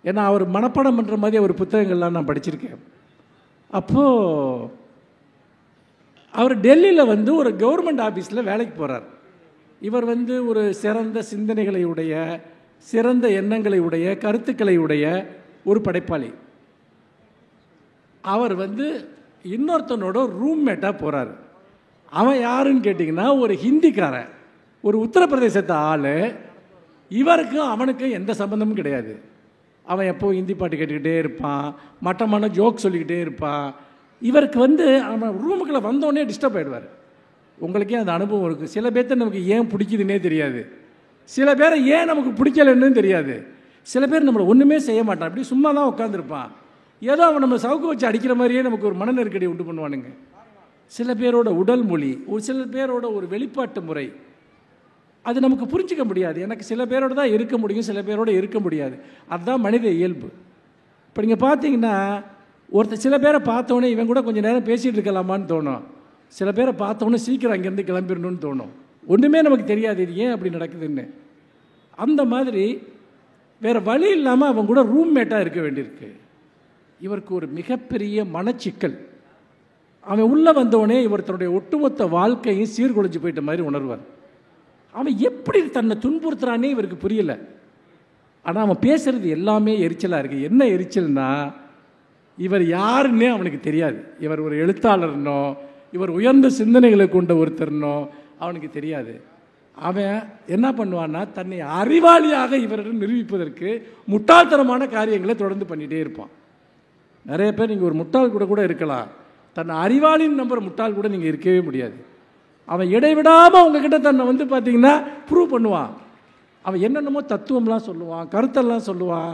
ஏன்னா அவர் மனப்பாடம் பண்ணுற மாதிரி ஒரு புத்தகங்கள்லாம் நான் படிச்சிருக்கேன். அப்போது அவர் டெல்லியில் ஒரு கவர்மெண்ட் ஆஃபீஸில் வேலைக்கு போகிறார். இவர் ஒரு சிறந்த சிந்தனைகளை உடைய, சிறந்த எண்ணங்களை உடைய, கருத்துக்களை உடைய ஒரு படைப்பாளி. அவர் இன்னொருத்தனோட ரூம்மேட்டாக போகிறார். அவன் யாருன்னு கேட்டிங்கன்னா ஒரு ஹிந்திக்காரன், ஒரு உத்தரப்பிரதேசத்தை ஆள். இவருக்கும் அவனுக்கும் எந்த சம்பந்தமும் கிடையாது. அவன் எப்போ ஹிந்தி பாட்டு கேட்டுக்கிட்டே இருப்பான், மட்டமான ஜோக் சொல்லிக்கிட்டே இருப்பான். இவருக்கு அவன் ரூமுக்குள்ளே வந்தோடனே டிஸ்டர்ப் ஆகிடுவார். உங்களுக்கே அந்த அனுபவம் இருக்குது. சில பேர்த்த நமக்கு ஏன் பிடிக்குதுன்னே தெரியாது, சில பேரை ஏன் நமக்கு பிடிக்கலன்னு தெரியாது. சில பேர் நம்மளை ஒன்றுமே செய்ய மாட்டான், அப்படி சும்மா தான் உட்காந்துருப்பான். ஏதோ அவன் நம்ம சவுக்கு வச்சு அடிக்கிற மாதிரியே நமக்கு ஒரு மன நெருக்கடி உண்டு பண்ணுவானுங்க. சில பேரோட உடல் மொழி, ஒரு சில பேரோட ஒரு வெளிப்பாட்டு முறை, அது நமக்கு புரிஞ்சிக்க முடியாது. எனக்கு சில பேரோட தான் இருக்க முடியும், சில பேரோட இருக்க முடியாது. அதுதான் மனித இயல்பு. இப்போ நீங்கள் பார்த்தீங்கன்னா சில பேரை பார்த்தோன்னே இவன் கூட கொஞ்சம் நேரம் பேசிகிட்டு இருக்கலாமான்னு தோணும். சில பேரை பார்த்தோன்னே சீக்கிரம் அங்கேருந்து கிளம்பிடணும்னு தோணும். ஒன்றுமே நமக்கு தெரியாது இது ஏன் அப்படி நடக்குதுன்னு. அந்த மாதிரி வேறு வழி இல்லாமல் அவன் கூட ரூம்மேட்டாக இருக்க வேண்டியிருக்கு. இவருக்கு ஒரு மிகப்பெரிய மனச்சிக்கல். அவன் உள்ளே வந்தோடனே இவர் தன்னுடைய ஒட்டுமொத்த வாழ்க்கையும் சீர்குலைஞ்சு போயிட்ட மாதிரி உணர்வார். அவன் எப்படி தன்னை துன்புறுத்துறானே இவருக்கு புரியலை. ஆனால் அவன் பேசுகிறது எல்லாமே எரிச்சலாக இருக்குது. என்ன எரிச்சல்னா, இவர் யாருன்னே அவனுக்கு தெரியாது. இவர் ஒரு எழுத்தாளர்னோ இவர் உயர்ந்த சிந்தனைகளை கொண்ட ஒருத்தர்னோ அவனுக்கு தெரியாது. அவன் என்ன பண்ணுவான்னா, தன்னை அறிவாளியாக இவரிடம் நிரூபிப்பதற்கு முட்டாள்தனமான காரியங்களை தொடர்ந்து பண்ணிகிட்டே இருப்பான். நிறைய பேர் நீங்கள் ஒரு முட்டாள் கூட இருக்கலாம், தன்னை அறிவாளின்னு நம்புகிற முட்டாள் கூட நீங்கள் இருக்கவே முடியாது. அவன் இடைவிடாமல் உங்ககிட்ட தன்னை பார்த்தீங்கன்னா ப்ரூவ் பண்ணுவான். அவன் என்னென்னமோ தத்துவம்லாம் சொல்லுவான், கருத்தெல்லாம் சொல்லுவான்.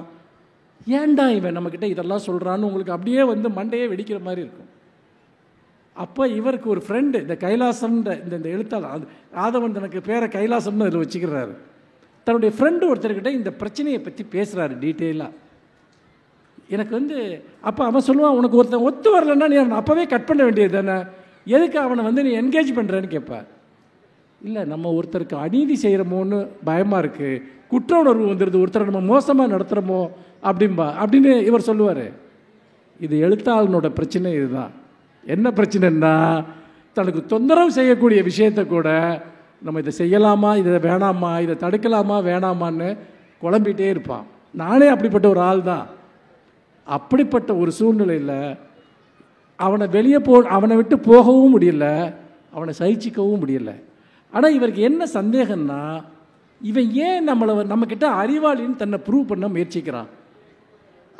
ஏன்டா இவன் நம்மக்கிட்ட இதெல்லாம் சொல்கிறான்னு உங்களுக்கு அப்படியே மண்டையே வெடிக்கிற மாதிரி இருக்கும். அப்போ இவருக்கு ஒரு ஃப்ரெண்டு, இந்த கைலாசம்ன்ற இந்த எழுத்தாளர் ஆதவன் தனக்கு பேரை கைலாசம்னு அதில் வச்சுக்கிறாரு. தன்னுடைய ஃப்ரெண்டு ஒருத்தர்கிட்ட இந்த பிரச்சனையை பற்றி பேசுகிறாரு டீட்டெயிலாக. எனக்கு அப்போ அவன் சொல்லுவான், உனக்கு ஒருத்தன் ஒத்து வரலன்னா நீ அவனை அப்போவே கட் பண்ண வேண்டியது தானே, எதுக்கு அவனை நீ என்கேஜ் பண்ணுறேன்னு கேட்பார். இல்லை, நம்ம ஒருத்தருக்கு அநீதி செய்கிறோமோன்னு பயமாக இருக்குது, குற்ற உணர்வு வந்துடுது, ஒருத்தரை நம்ம மோசமாக நடத்துகிறோமோ அப்படின்னு இவர் சொல்லுவார். இது எழுத்தாளனோட பிரச்சனை. இதுதான் என்ன பிரச்சனைன்னா, தனக்கு தொந்தரவு செய்யக்கூடிய விஷயத்தை கூட நம்ம இதை செய்யலாமா, இதை வேணாமா, இதை தடுக்கலாமா வேணாமான்னு குழம்பிகிட்டே இருப்பான். நானே அப்படிப்பட்ட ஒரு ஆள் தான். அப்படிப்பட்ட ஒரு சூழ்நிலையில் அவனை விட்டு போகவும் முடியல, அவனை சகிச்சிக்கவும் முடியல. ஆனால் இவருக்கு என்ன சந்தேகம்னா, இவன் ஏன் நம்மக்கிட்ட அறிவாளின்னு தன்னை ப்ரூவ் பண்ண முயற்சிக்கிறான்.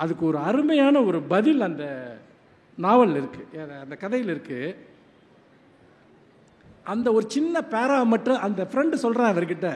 அதுக்கு ஒரு அருமையான ஒரு பதில் அந்த நாவல் இருக்குது, அந்த கதையில் இருக்குது. அந்த ஒரு சின்ன பேரா மட்டும் அந்த ஃப்ரெண்டு சொல்கிறான் அவர்கிட்ட,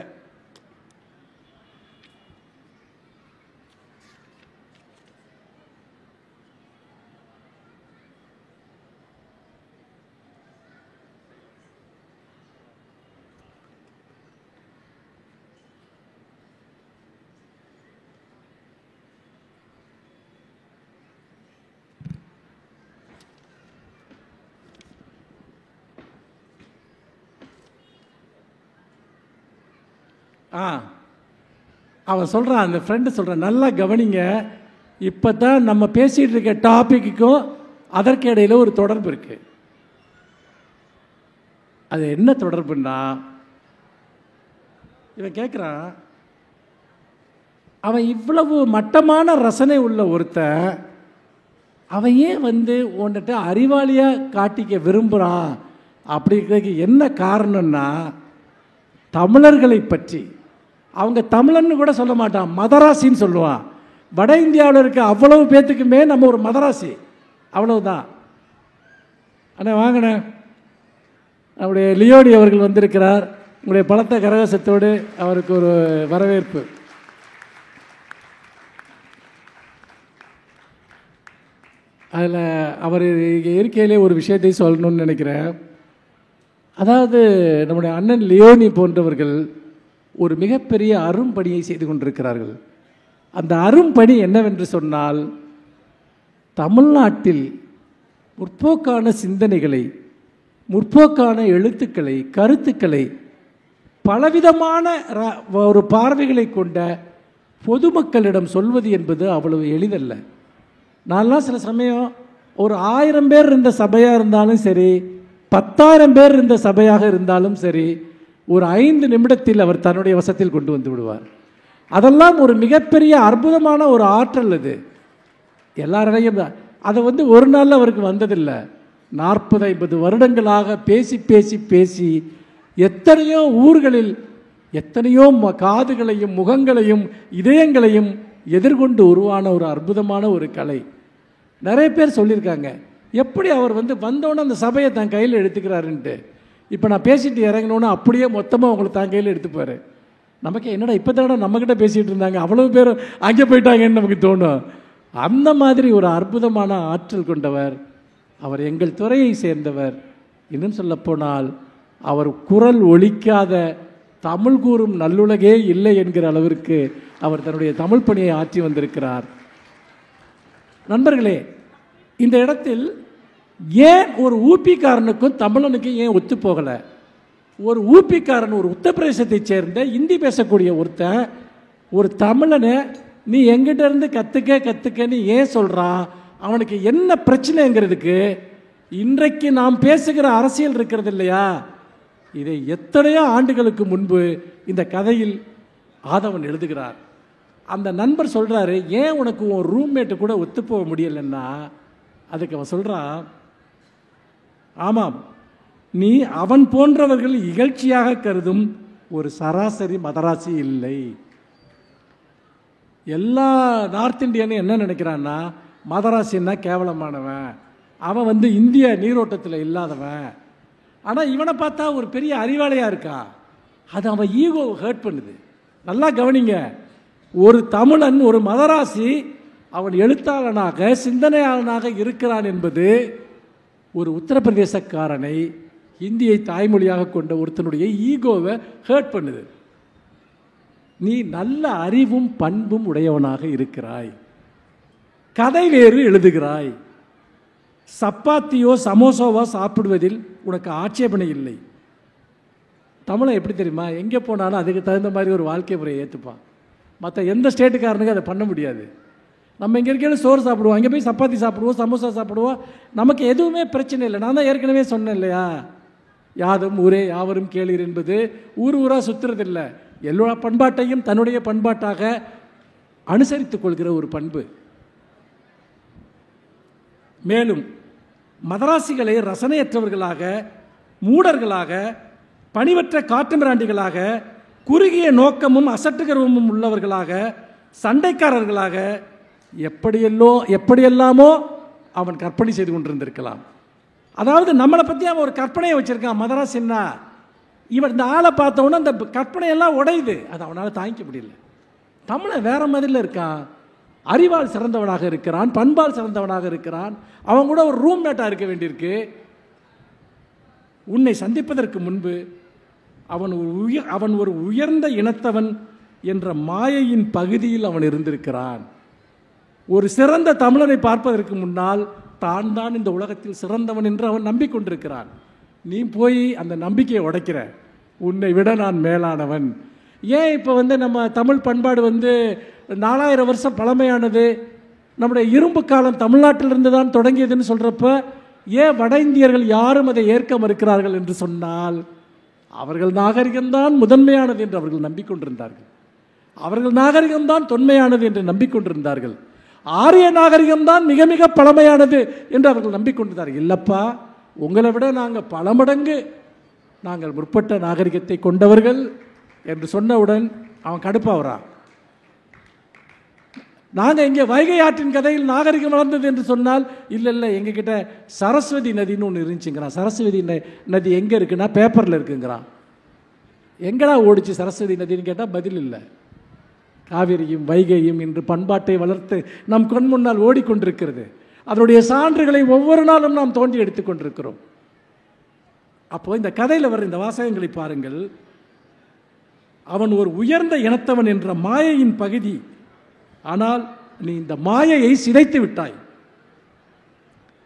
அவன் சொல்கிறான், அந்த ஃப்ரெண்டு சொல்கிறான், நல்லா கவனிங்க, இப்போ தான் நம்ம பேசிகிட்டு இருக்க டாப்பிக்கும் அதற்கு இடையில் ஒரு தொடர்பு இருக்குது. அது என்ன தொடர்புன்னா, இவன் கேட்குறான், அவன் இவ்வளவு மட்டமான ரசனை உள்ள ஒருத்தன் அவன் ஏன் உன்கிட்ட அறிவாளியாக காட்டிக்க விரும்புகிறான் அப்படிங்கிறதுக்கு என்ன காரணம்னா, தமிழர்களை பற்றி அவங்க தமிழன்னு கூட சொல்ல மாட்டான், மதராசின்னு சொல்லுவான். வட இந்தியாவில் இருக்க அவ்வளவு பேத்துக்குமே நம்ம ஒரு மதராசி, அவ்வளவுதான். ஆனால் வாங்கின நம்முடைய லியோனி அவர்கள் வந்திருக்கிறார். உங்களுடைய பலத்த கரகோஷத்தோடு அவருக்கு ஒரு வரவேற்பு. அதில் அவர் இருக்கையிலே ஒரு விஷயத்தை சொல்லணும்னு நினைக்கிறேன். அதாவது நம்முடைய அண்ணன் லியோனி போன்றவர்கள் ஒரு மிகப்பெரிய அரும்பணியை செய்து கொண்டிருக்கிறார்கள். அந்த அரும்பணி என்னவென்று சொன்னால், தமிழ்நாட்டில் முற்போக்கான சிந்தனைகளை, முற்போக்கான எழுத்துக்களை, கருத்துக்களை, பலவிதமான ஒரு பார்வைகளை கொண்ட பொதுமக்களிடம் சொல்வது என்பது அவ்வளவு எளிதல்ல. நான்லாம் சில சமயம் ஒரு 1000 பேர் இருந்த சபையாக இருந்தாலும் சரி, 10,000 பேர் இருந்த சபையாக இருந்தாலும் சரி, ஒரு 5 நிமிடத்தில் அவர் தன்னுடைய வசத்தில் கொண்டு வந்து விடுவார். அதெல்லாம் ஒரு மிகப்பெரிய அற்புதமான ஒரு ஆற்றல். அது எல்லாரையும் அதை ஒரு நாளில் அவருக்கு வந்ததில்லை, 40-50 வருடங்களாக பேசி பேசி பேசி எத்தனையோ ஊர்களில் எத்தனையோ காதுகளையும் முகங்களையும் இதயங்களையும் எதிர்கொண்டு உருவான ஒரு அற்புதமான ஒரு கலை. நிறைய பேர் சொல்லியிருக்காங்க, எப்படி அவர் வந்தோன்னே அந்த சபையை தன் கையில் எடுத்துக்கிறாருன்ட்டு. இப்போ நான் பேசிட்டு இறங்கினோன்னா அப்படியே மொத்தமாக உங்களை தான் கையில் எடுத்துப்பார். நமக்கு என்னடா இப்போ தானே நம்மக்கிட்ட பேசிகிட்டு இருந்தாங்க, அவ்வளோ பேர் அங்கே போயிட்டாங்கன்னு நமக்கு தோணும். அந்த மாதிரி ஒரு அற்புதமான ஆற்றல் கொண்டவர் அவர். எங்கள் துறையை சேர்ந்தவர். இன்னும் சொல்லப்போனால் அவர் குரல் ஒலிக்காத தமிழ் கூறும் நல்லுலகே இல்லை என்கிற அளவிற்கு அவர் தன்னுடைய தமிழ் பணியை ஆற்றி வந்திருக்கிறார். நண்பர்களே, இந்த இடத்தில் ஏன் ஒரு ஊபிக்காரனுக்கும் தமிழனுக்கும் ஏன் ஒத்து போகலை? ஒரு ஊபிக்காரன், ஒரு உத்தரப்பிரதேசத்தை சேர்ந்த இந்தி பேசக்கூடிய ஒருத்தன் ஒரு தமிழனை நீ எங்கிட்ட இருந்து கற்றுக்கன்னு ஏன் சொல்கிறான்? அவனுக்கு என்ன பிரச்சனைங்கிறதுக்கு இன்றைக்கு நாம் பேசுகிற அரசியல் இருக்கிறது இல்லையா? இதை எத்தனையோ ஆண்டுகளுக்கு முன்பு இந்த கதையில் ஆதவன் எழுதுகிறார். அந்த நண்பர் சொல்கிறாரு, ஏன் உனக்கு உன் ரூம்மேட்டு கூட ஒத்துப்போக முடியலைன்னா அதுக்கு அவன் சொல்கிறான், ஆமாம், நீ அவன் போன்றவர்கள் இகழ்ச்சியாக கருதும் ஒரு சராசரி மதராசி இல்லை. எல்லா நார்த் இந்தியனும் என்ன நினைக்கிறான்னா, மதராசின்னா கேவலமானவன், அவன் இந்திய நீரோட்டத்தில் இல்லாதவன். ஆனால் இவனை பார்த்தா ஒரு பெரிய அறிவாளியாக இருக்கான். அது அவன் ஈகோ ஹர்ட் பண்ணுது. நல்லா கவனிங்க, ஒரு தமிழன், ஒரு மதராசி அவன் எழுத்தாளனாக சிந்தனையாளனாக இருக்கிறான் என்பது ஒரு உத்தரப்பிரதேசக்காரனை இந்தியை தாய்மொழியாக கொண்ட ஒருத்தனுடைய ஈகோவை ஹர்ட் பண்ணுது. நீ நல்ல அறிவும் பண்பும் உடையவனாக இருக்கிறாய், கதை வேறு எழுதுகிறாய், சப்பாத்தியோ சமோசாவோ சாப்பிடுவதில் உனக்கு ஆட்சேபனை இல்லை. தமிழன் எப்படி தெரியுமா, எங்கே போனாலும் அதுக்கு தகுந்த மாதிரி ஒரு வாழ்க்கை முறையை ஏற்றுப்பான். மற்ற எந்த ஸ்டேட்டுக்காரனுக்கு அதை பண்ண முடியாது. நம்ம இங்கே இருக்கையில் சோறு சாப்பிடுவோம், அங்கே போய் சப்பாத்தி சாப்பிடுவோம், சமோசா சாப்பிடுவோம், நமக்கு எதுவுமே பிரச்சனை இல்லை. நான் தான் ஏற்கனவே சொன்னேன் இல்லையா, யாதும் ஊரே யாவரும் கேளீர் என்பது ஊர் ஊராக சுற்றுறதில்லை. எல்லா பண்பாட்டையும் தன்னுடைய பண்பாட்டாக அனுசரித்துக் கொள்கிற ஒரு பண்பு. மேலும் மதராசிகளை ரசனையற்றவர்களாக, மூடர்களாக, பணிவற்ற காட்டுமிராண்டிகளாக, குறுகிய நோக்கமும் அசட்டுகர்வமும் உள்ளவர்களாக, சண்டைக்காரர்களாக எப்படியெல்லாமோ அவன் கற்பனை செய்து கொண்டிருந்திருக்கலாம். அதாவது நம்மளை பற்றி அவன் ஒரு கற்பனையை வச்சிருக்கான். மதராசின்னா இவன் இந்த ஆளை பார்த்தவொன்னே அந்த கற்பனையெல்லாம் உடையுது. அது அவனால் தாங்கிக்க முடியல. தமிழன் வேற மாதிரில இருக்கான். அறிவால் சிறந்தவனாக இருக்கிறான், பண்பால் சிறந்தவனாக இருக்கிறான். அவன் கூட ஒரு ரூம்மேட்டாக இருக்க வேண்டியிருக்கு. உன்னை சந்திப்பதற்கு முன்பு அவன் ஒரு உயர்ந்த இனத்தவன் என்ற மாயையின் பகுதியில் அவன் இருந்திருக்கிறான். ஒரு சிறந்த தமிழனை பார்ப்பதற்கு முன்னால் தான் இந்த உலகத்தில் சிறந்தவன் என்று அவன் நம்பிக்கொண்டிருக்கிறான். நீ போய் அந்த நம்பிக்கையை உடைக்கிற. உன்னை விட நான் மேலானவன். ஏன் இப்போ நம்ம தமிழ் பண்பாடு 4000 வருஷம் பழமையானது, நம்முடைய இரும்பு காலம் தமிழ்நாட்டிலிருந்து தான் தொடங்கியதுன்னு சொல்கிறப்ப ஏன் வட இந்தியர்கள் யாரும் அதை ஏற்க மறுக்கிறார்கள் என்று சொன்னால், அவர்கள் நாகரிகம்தான் முதன்மையானது என்று அவர்கள் நம்பிக்கொண்டிருந்தார்கள். அவர்கள் நாகரிகம்தான் தொன்மையானது என்று நம்பிக்கொண்டிருந்தார்கள். ஆரிய நாகரிகம்தான் மிக மிக பழமையானது என்று அவர்கள் நம்பிக்கொண்டிருந்தார்கள். இல்லப்பா, உங்களை விட நாங்கள் பல மடங்கு நாங்கள் முற்பட்ட நாகரிகத்தை கொண்டவர்கள் என்று சொன்னவுடன் அவன் கடுப்பாகிறான். நாங்கள் இங்கே வைகை ஆற்றின் கதையில் நாகரிகம் வளர்ந்தது என்று சொன்னால், இல்லை எங்ககிட்ட சரஸ்வதி நதின்னு ஒன்று இருந்துச்சுங்கிறான். சரஸ்வதி நதி எங்கே இருக்குன்னா பேப்பரில் இருக்குங்கிறான். எங்கடா ஓடிச்சு சரஸ்வதி நதின்னு கேட்டால் பதில் இல்லை. காவிரியும் வைகையும் இன்று பண்பாட்டை வளர்த்து நம் கண் முன்னால் ஓடிக்கொண்டிருக்கிறது. அதனுடைய சான்றுகளை ஒவ்வொரு நாளும் நாம் தோண்டி எடுத்துக்கொண்டிருக்கிறோம். அப்போ இந்த கதையில் வர இந்த வாசகங்களை பாருங்கள். அவன் ஒரு உயர்ந்த இனத்தவன் என்ற மாயையின் பகுதி. ஆனால் நீ இந்த மாயையை சிதைத்து விட்டாய்.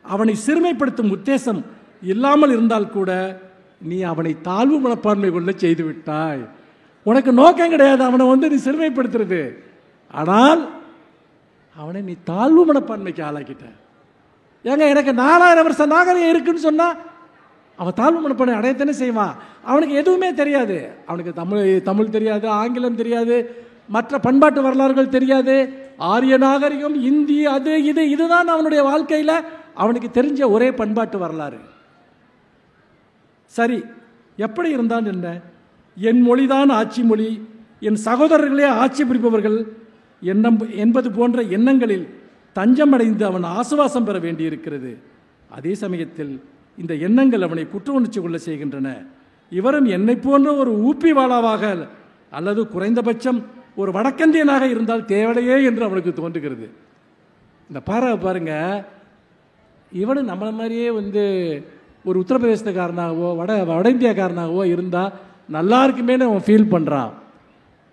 அவனை சிறுமைப்படுத்தும் உத்தேசம் இல்லாமல் இருந்தால் கூட நீ அவனை தாழ்வு மனப்பான்மை கொள்ள செய்து விட்டாய். உனக்கு நோக்கம் கிடையாது அவனை நீ சிறுமைப்படுத்துறது. ஆனால் அவனை நீ தாழ்வு மனப்பான்மைக்கு ஆளாக்கிட்ட. ஏங்க, எனக்கு 4000 வருஷம் நாகரிகம் இருக்குன்னு சொன்னால் அவன் தாழ்வு மனப்பான்மை அடையத்தானே செய்வான். அவனுக்கு எதுவுமே தெரியாது. அவனுக்கு தமிழ் தெரியாது, ஆங்கிலம் தெரியாது, மற்ற பண்பாட்டு வரலாறுகள் தெரியாது. ஆரிய நாகரிகம், இந்தி, இதுதான் அவனுடைய வாழ்க்கையில் அவனுக்கு தெரிஞ்ச ஒரே பண்பாட்டு வரலாறு. சரி, எப்படி இருந்தால் என்ன? என் மொழிதான் ஆட்சி மொழி, என் சகோதரர்களே ஆட்சி புரிப்பவர்கள் என்பது போன்ற எண்ணங்களில் தஞ்சமடைந்து அவன் ஆசுவாசம் பெற வேண்டியிருக்கிறது. அதே சமயத்தில் இந்த எண்ணங்கள் அவனை குற்ற உணர்ச்சி கொள்ள செய்கின்றன. இவரும் என்னை போன்ற ஒரு ஊப்பி வாளாவாக அல்லது குறைந்தபட்சம் ஒரு வடக்கந்தியனாக இருந்தால் தேவையே என்று அவனுக்கு தோன்றுகிறது. இந்த பாருங்க, இவனு நம்மளை மாதிரியே ஒரு உத்தரப்பிரதேசக்காரனாகவோ வட இந்தியாக்காரனாகவோ இருந்தால் நல்லா இருக்குமேனு அவன் ஃபீல் பண்ணுறான்.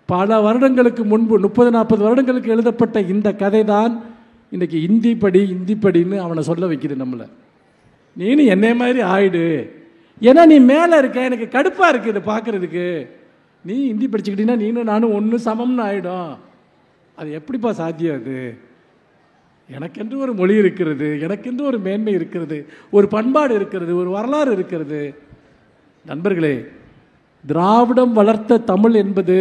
பல வருடங்களுக்கு முன்பு 30-40 வருடங்களுக்கு எழுதப்பட்ட இந்த கதை தான் இன்றைக்கி இந்தி படின்னு அவனை சொல்ல வைக்குது நம்மளை. நீனு என்னை மாதிரி ஆயிடு, ஏன்னா நீ மேலே இருக்க, எனக்கு கடுப்பாக இருக்குது இதை பார்க்குறதுக்கு. நீ ஹிந்தி படிச்சுக்கிட்டீங்கன்னா நீனும் நானும் ஒன்று சமம்னு ஆகிடும். அது எப்படிப்பா சாத்தியம்? அது எனக்கென்று ஒரு மொழி இருக்கிறது, எனக்கென்று ஒரு மேன்மை இருக்கிறது, ஒரு பண்பாடு இருக்கிறது, ஒரு வரலாறு இருக்கிறது. நண்பர்களே, திராவிடம் வளர்த்த தமிழ் என்பது,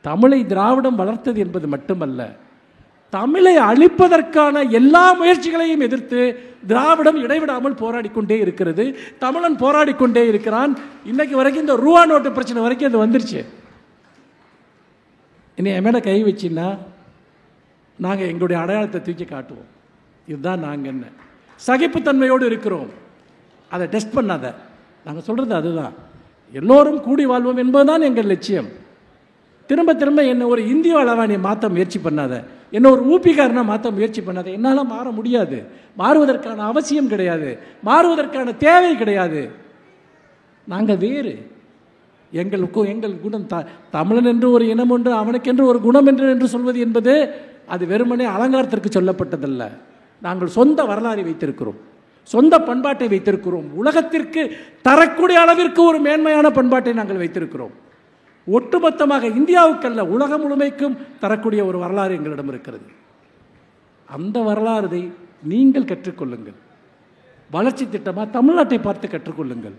தமிழை திராவிடம் வளர்த்தது என்பது மட்டுமல்ல, தமிழை அழிப்பதற்கான எல்லா முயற்சிகளையும் எதிர்த்து திராவிடம் இடைவிடாமல் போராடி கொண்டே இருக்கிறது. தமிழன் போராடி கொண்டே இருக்கிறான். இன்னைக்கு வரைக்கும் இந்த ரூபா நோட்டு பிரச்சனை வரைக்கும் அது வந்துருச்சு. இனி என் மேலே கை வச்சின்னா நாங்கள் எங்களுடைய அடையாளத்தை தூக்கி காட்டுவோம். இதுதான் நாங்கள் என்ன சகிப்புத்தன்மையோடு இருக்கிறோம். அதை டெஸ்ட் பண்ணாத. நாங்கள் சொல்கிறது அதுதான். எல்லோரும் கூடி வாழ்வோம் என்பதுதான் எங்கள் லட்சியம். திரும்ப திரும்ப என்னை ஒரு இந்திய அளவாணியை மாற்ற முயற்சி பண்ணாத, என்ன ஒரு ஊப்பிக்காரனாக மாற்ற முயற்சி பண்ணாத. என்னால் மாற முடியாது, மாறுவதற்கான அவசியம் கிடையாது, மாறுவதற்கான தேவை கிடையாது. நாங்கள் வேறு. எங்கள் குணம் தமிழன் என்று ஒரு இனம் ஒன்று, அவனுக்கென்று ஒரு குணம் என்று சொல்வது என்பது அது வெறுமனே அலங்காரத்திற்கு சொல்லப்பட்டதல்ல. நாங்கள் சொந்த வரலாறை வைத்திருக்கிறோம், சொந்த பண்பாட்டை வைத்திருக்கிறோம். உலகத்திற்கு தரக்கூடிய அளவிற்கு ஒரு மேன்மையான பண்பாட்டை நாங்கள் வைத்திருக்கிறோம். ஒட்டுமொத்தமாக இந்தியாவுக்கல்ல, உலகம் முழுமைக்கும் தரக்கூடிய ஒரு வரலாறு எங்களிடம் இருக்கிறது. அந்த வரலாறை நீங்கள் கற்றுக்கொள்ளுங்கள். வளர்ச்சி திட்டமாக தமிழ்நாட்டை பார்த்து கற்றுக்கொள்ளுங்கள்.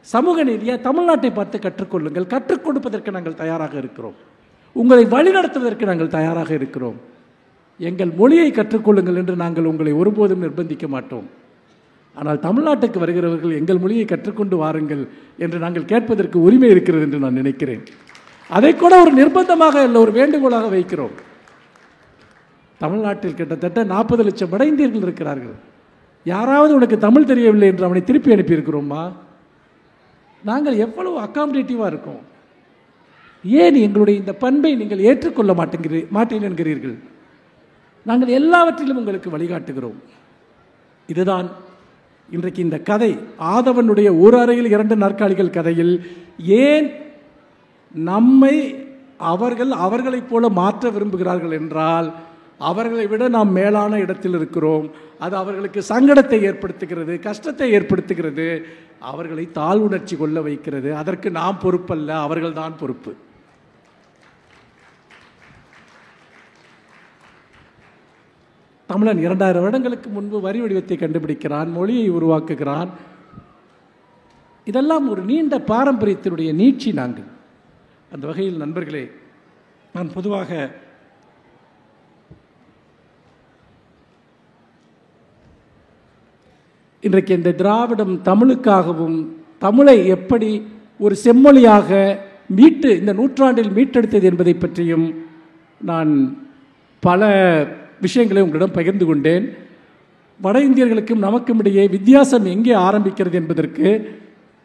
சமூக நீதியாக தமிழ்நாட்டை பார்த்து கற்றுக்கொள்ளுங்கள். கற்றுக் கொடுப்பதற்கு நாங்கள் தயாராக இருக்கிறோம். உங்களை வழிநடத்துவதற்கு நாங்கள் தயாராக இருக்கிறோம். எங்கள் மொழியை கற்றுக்கொள்ளுங்கள் என்று நாங்கள் உங்களை ஒருபோதும் நிர்பந்திக்க மாட்டோம். ஆனால் தமிழ்நாட்டுக்கு வருகிறவர்கள் எங்கள் மொழியை கற்றுக்கொண்டு வாருங்கள் என்று நாங்கள் கேட்பதற்கு உரிமை இருக்கிறது என்று நான் நினைக்கிறேன். அதை கூட ஒரு நிர்பந்தமாக இல்லை, ஒரு வேண்டுகோளாக வைக்கிறோம். தமிழ்நாட்டில் கிட்டத்தட்ட 40 லட்சம் வட இந்தியர்கள் இருக்கிறார்கள். யாராவது உனக்கு தமிழ் தெரியவில்லை என்று அவனை திருப்பி அனுப்பியிருக்கிறோமா? நாங்கள் எவ்வளவு அக்காமடேட்டிவாக இருக்கோம். ஏன் எங்களுடைய இந்த பண்பை நீங்கள் ஏற்றுக்கொள்ள மாட்டேன் என்கிறீர்கள்? நாங்கள் எல்லாவற்றிலும் உங்களுக்கு வழிகாட்டுகிறோம். இதுதான் இன்றைக்கு இந்த கதை, ஆதவனுடைய ஒரு அறையில் 2 நாற்காலிகள் கதையில் ஏன் நம்மை அவர்களைப் போல மாற்ற விரும்புகிறார்கள் என்றால், அவர்களை விட நாம் மேலான இடத்தில் இருக்கிறோம். அது அவர்களுக்கு சங்கடத்தை ஏற்படுத்துகிறது, கஷ்டத்தை ஏற்படுத்துகிறது, அவர்களை தாழ்வுணர்ச்சி கொள்ள வைக்கிறது. அதற்கு நாம் பொறுப்பல்ல, அவர்கள்தான் பொறுப்பு. தமிழன் 2000 வருடங்களுக்கு முன்பு வரி வடிவத்தை கண்டுபிடிக்கிறான், மொழியை உருவாக்குகிறான். இதெல்லாம் ஒரு நீண்ட பாரம்பரியத்தினுடைய நீட்சி. நாங்கள் அந்த வகையில் நண்பர்களே, நான் பொதுவாக இன்றைக்கு இந்த திராவிடம் தமிழுக்காகவும், தமிழை எப்படி ஒரு செம்மொழியாக இந்த நூற்றாண்டில் மீட்டெடுத்தது என்பதை பற்றியும் நான் பல விஷயங்களை உங்களிடம் பகிர்ந்து கொண்டேன். வட இந்தியர்களுக்கும் நமக்கும் இடையே வித்தியாசம் எங்கே ஆரம்பிக்கிறது என்பதற்கு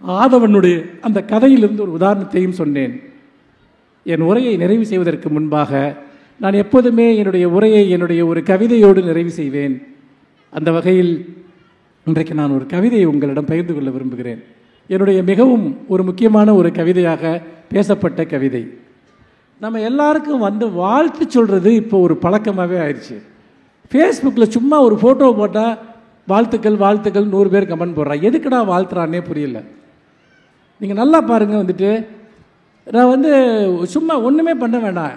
ஆதவனுடைய அந்த கதையிலிருந்து ஒரு உதாரணத்தையும் சொன்னேன். என் உரையை நிறைவு செய்வதற்கு முன்பாக நான் எப்போதுமே என்னுடைய உரையை என்னுடைய ஒரு கவிதையோடு நிறைவு செய்வேன். அந்த வகையில் இன்றைக்கு நான் ஒரு கவிதையை உங்களிடம் பகிர்ந்து கொள்ள விரும்புகிறேன். என்னுடைய மிகவும் ஒரு முக்கியமான ஒரு கவிதையாக பேசப்பட்ட கவிதை. நம்ம எல்லாருக்கும் வாழ்த்து சொல்கிறது இப்போ ஒரு பழக்கமாகவே ஆயிடுச்சு. ஃபேஸ்புக்கில் சும்மா ஒரு ஃபோட்டோ போட்டால் வாழ்த்துக்கள் 100 பேர் கமெண்ட் போடுறா. எதுக்குடா வாழ்த்துறான்னே புரியல. நீங்கள் நல்லா பாருங்கள். நான் சும்மா ஒன்றுமே பண்ண வேண்டாம்,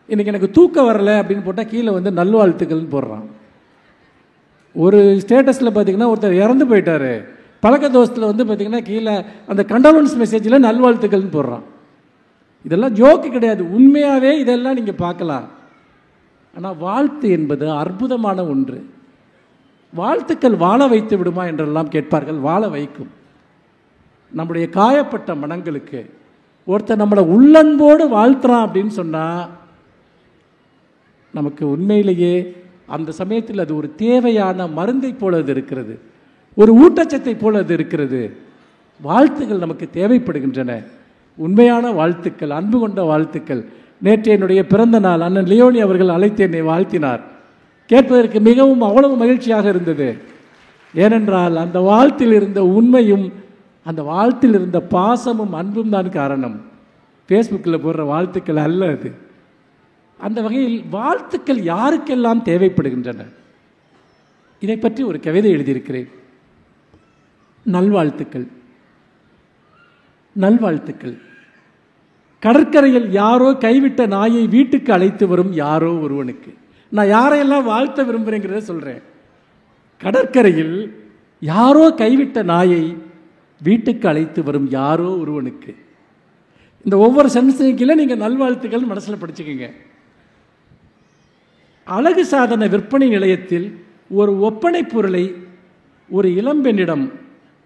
இன்றைக்கி எனக்கு தூக்கம் வரலை அப்படின்னு போட்டால் கீழே நல்வாழ்த்துக்கள்னு போடுறான். ஒரு ஸ்டேட்டஸில் பார்த்திங்கன்னா ஒருத்தர் இறந்து போயிட்டார், பழக்க தோஷத்தில் பார்த்திங்கன்னா கீழே அந்த கண்டோலன்ஸ் மெசேஜில் நல்வாழ்த்துக்கள்னு போடுறான். இதெல்லாம் ஜோக்கு கிடையாது, உண்மையாகவே இதெல்லாம் நீங்கள் பார்க்கலாம். ஆனால் வாழ்த்து என்பது அற்புதமான ஒன்று. வாழ்த்துக்கள் வாழ வைத்து விடுமா என்றெல்லாம் கேட்பார்கள். வாழ வைக்கும். நம்முடைய காயப்பட்ட மனங்களுக்கு ஒருத்தர் நம்மளை உள்ளன்போடு வாழ்த்துறான் அப்படின்னு சொன்னால் நமக்கு உண்மையிலேயே அந்த சமயத்தில் அது ஒரு தேவையான மருந்தை போல அது இருக்கிறது, ஒரு ஊட்டச்சத்தை போல அது இருக்கிறது. வாழ்த்துக்கள் நமக்கு தேவைப்படுகின்றன, உண்மையான வாழ்த்துக்கள், அன்பு கொண்ட வாழ்த்துக்கள். நேற்று என்னுடைய பிறந்த நாள் அண்ணன் லியோனி அவர்கள் அழைத்து என்னை வாழ்த்தினார். கேட்பதற்கு மிகவும் அவ்வளவு மகிழ்ச்சியாக இருந்தது. ஏனென்றால் அந்த வாழ்த்தில் இருந்த உண்மையும் அந்த வாழ்த்தில் இருந்த பாசமும் அன்பும் தான் காரணம். ஃபேஸ்புக்கில் போடுற வாழ்த்துக்கள் அல்ல அது. அந்த வகையில் வாழ்த்துக்கள் யாருக்கெல்லாம் தேவைப்படுகின்றன, இதை பற்றி ஒரு கவிதை எழுதியிருக்கிறேன். நல்வாழ்த்துக்கள். நல்வாழ்த்துக்கள். கடற்கரையில் யாரோ கைவிட்ட நாயை வீட்டுக்கு அழைத்து வரும் யாரோ ஒருவனுக்கு. நான் யாரையெல்லாம் வாழ்த்த விரும்புகிறேங்கிறத சொல்கிறேன். கடற்கரையில் யாரோ கைவிட்ட நாயை வீட்டுக்கு அழைத்து வரும் யாரோ ஒருவனுக்கு. இந்த ஒவ்வொரு சென்டென்ஸுக்கு நீங்கள் நல்வாழ்த்துக்கள் மனசில் படிச்சுக்கோங்க. அழகு சாதன விற்பனை நிலையத்தில் ஒரு ஒப்பனை பொருளை ஒரு இளம்பெண்ணிடம்,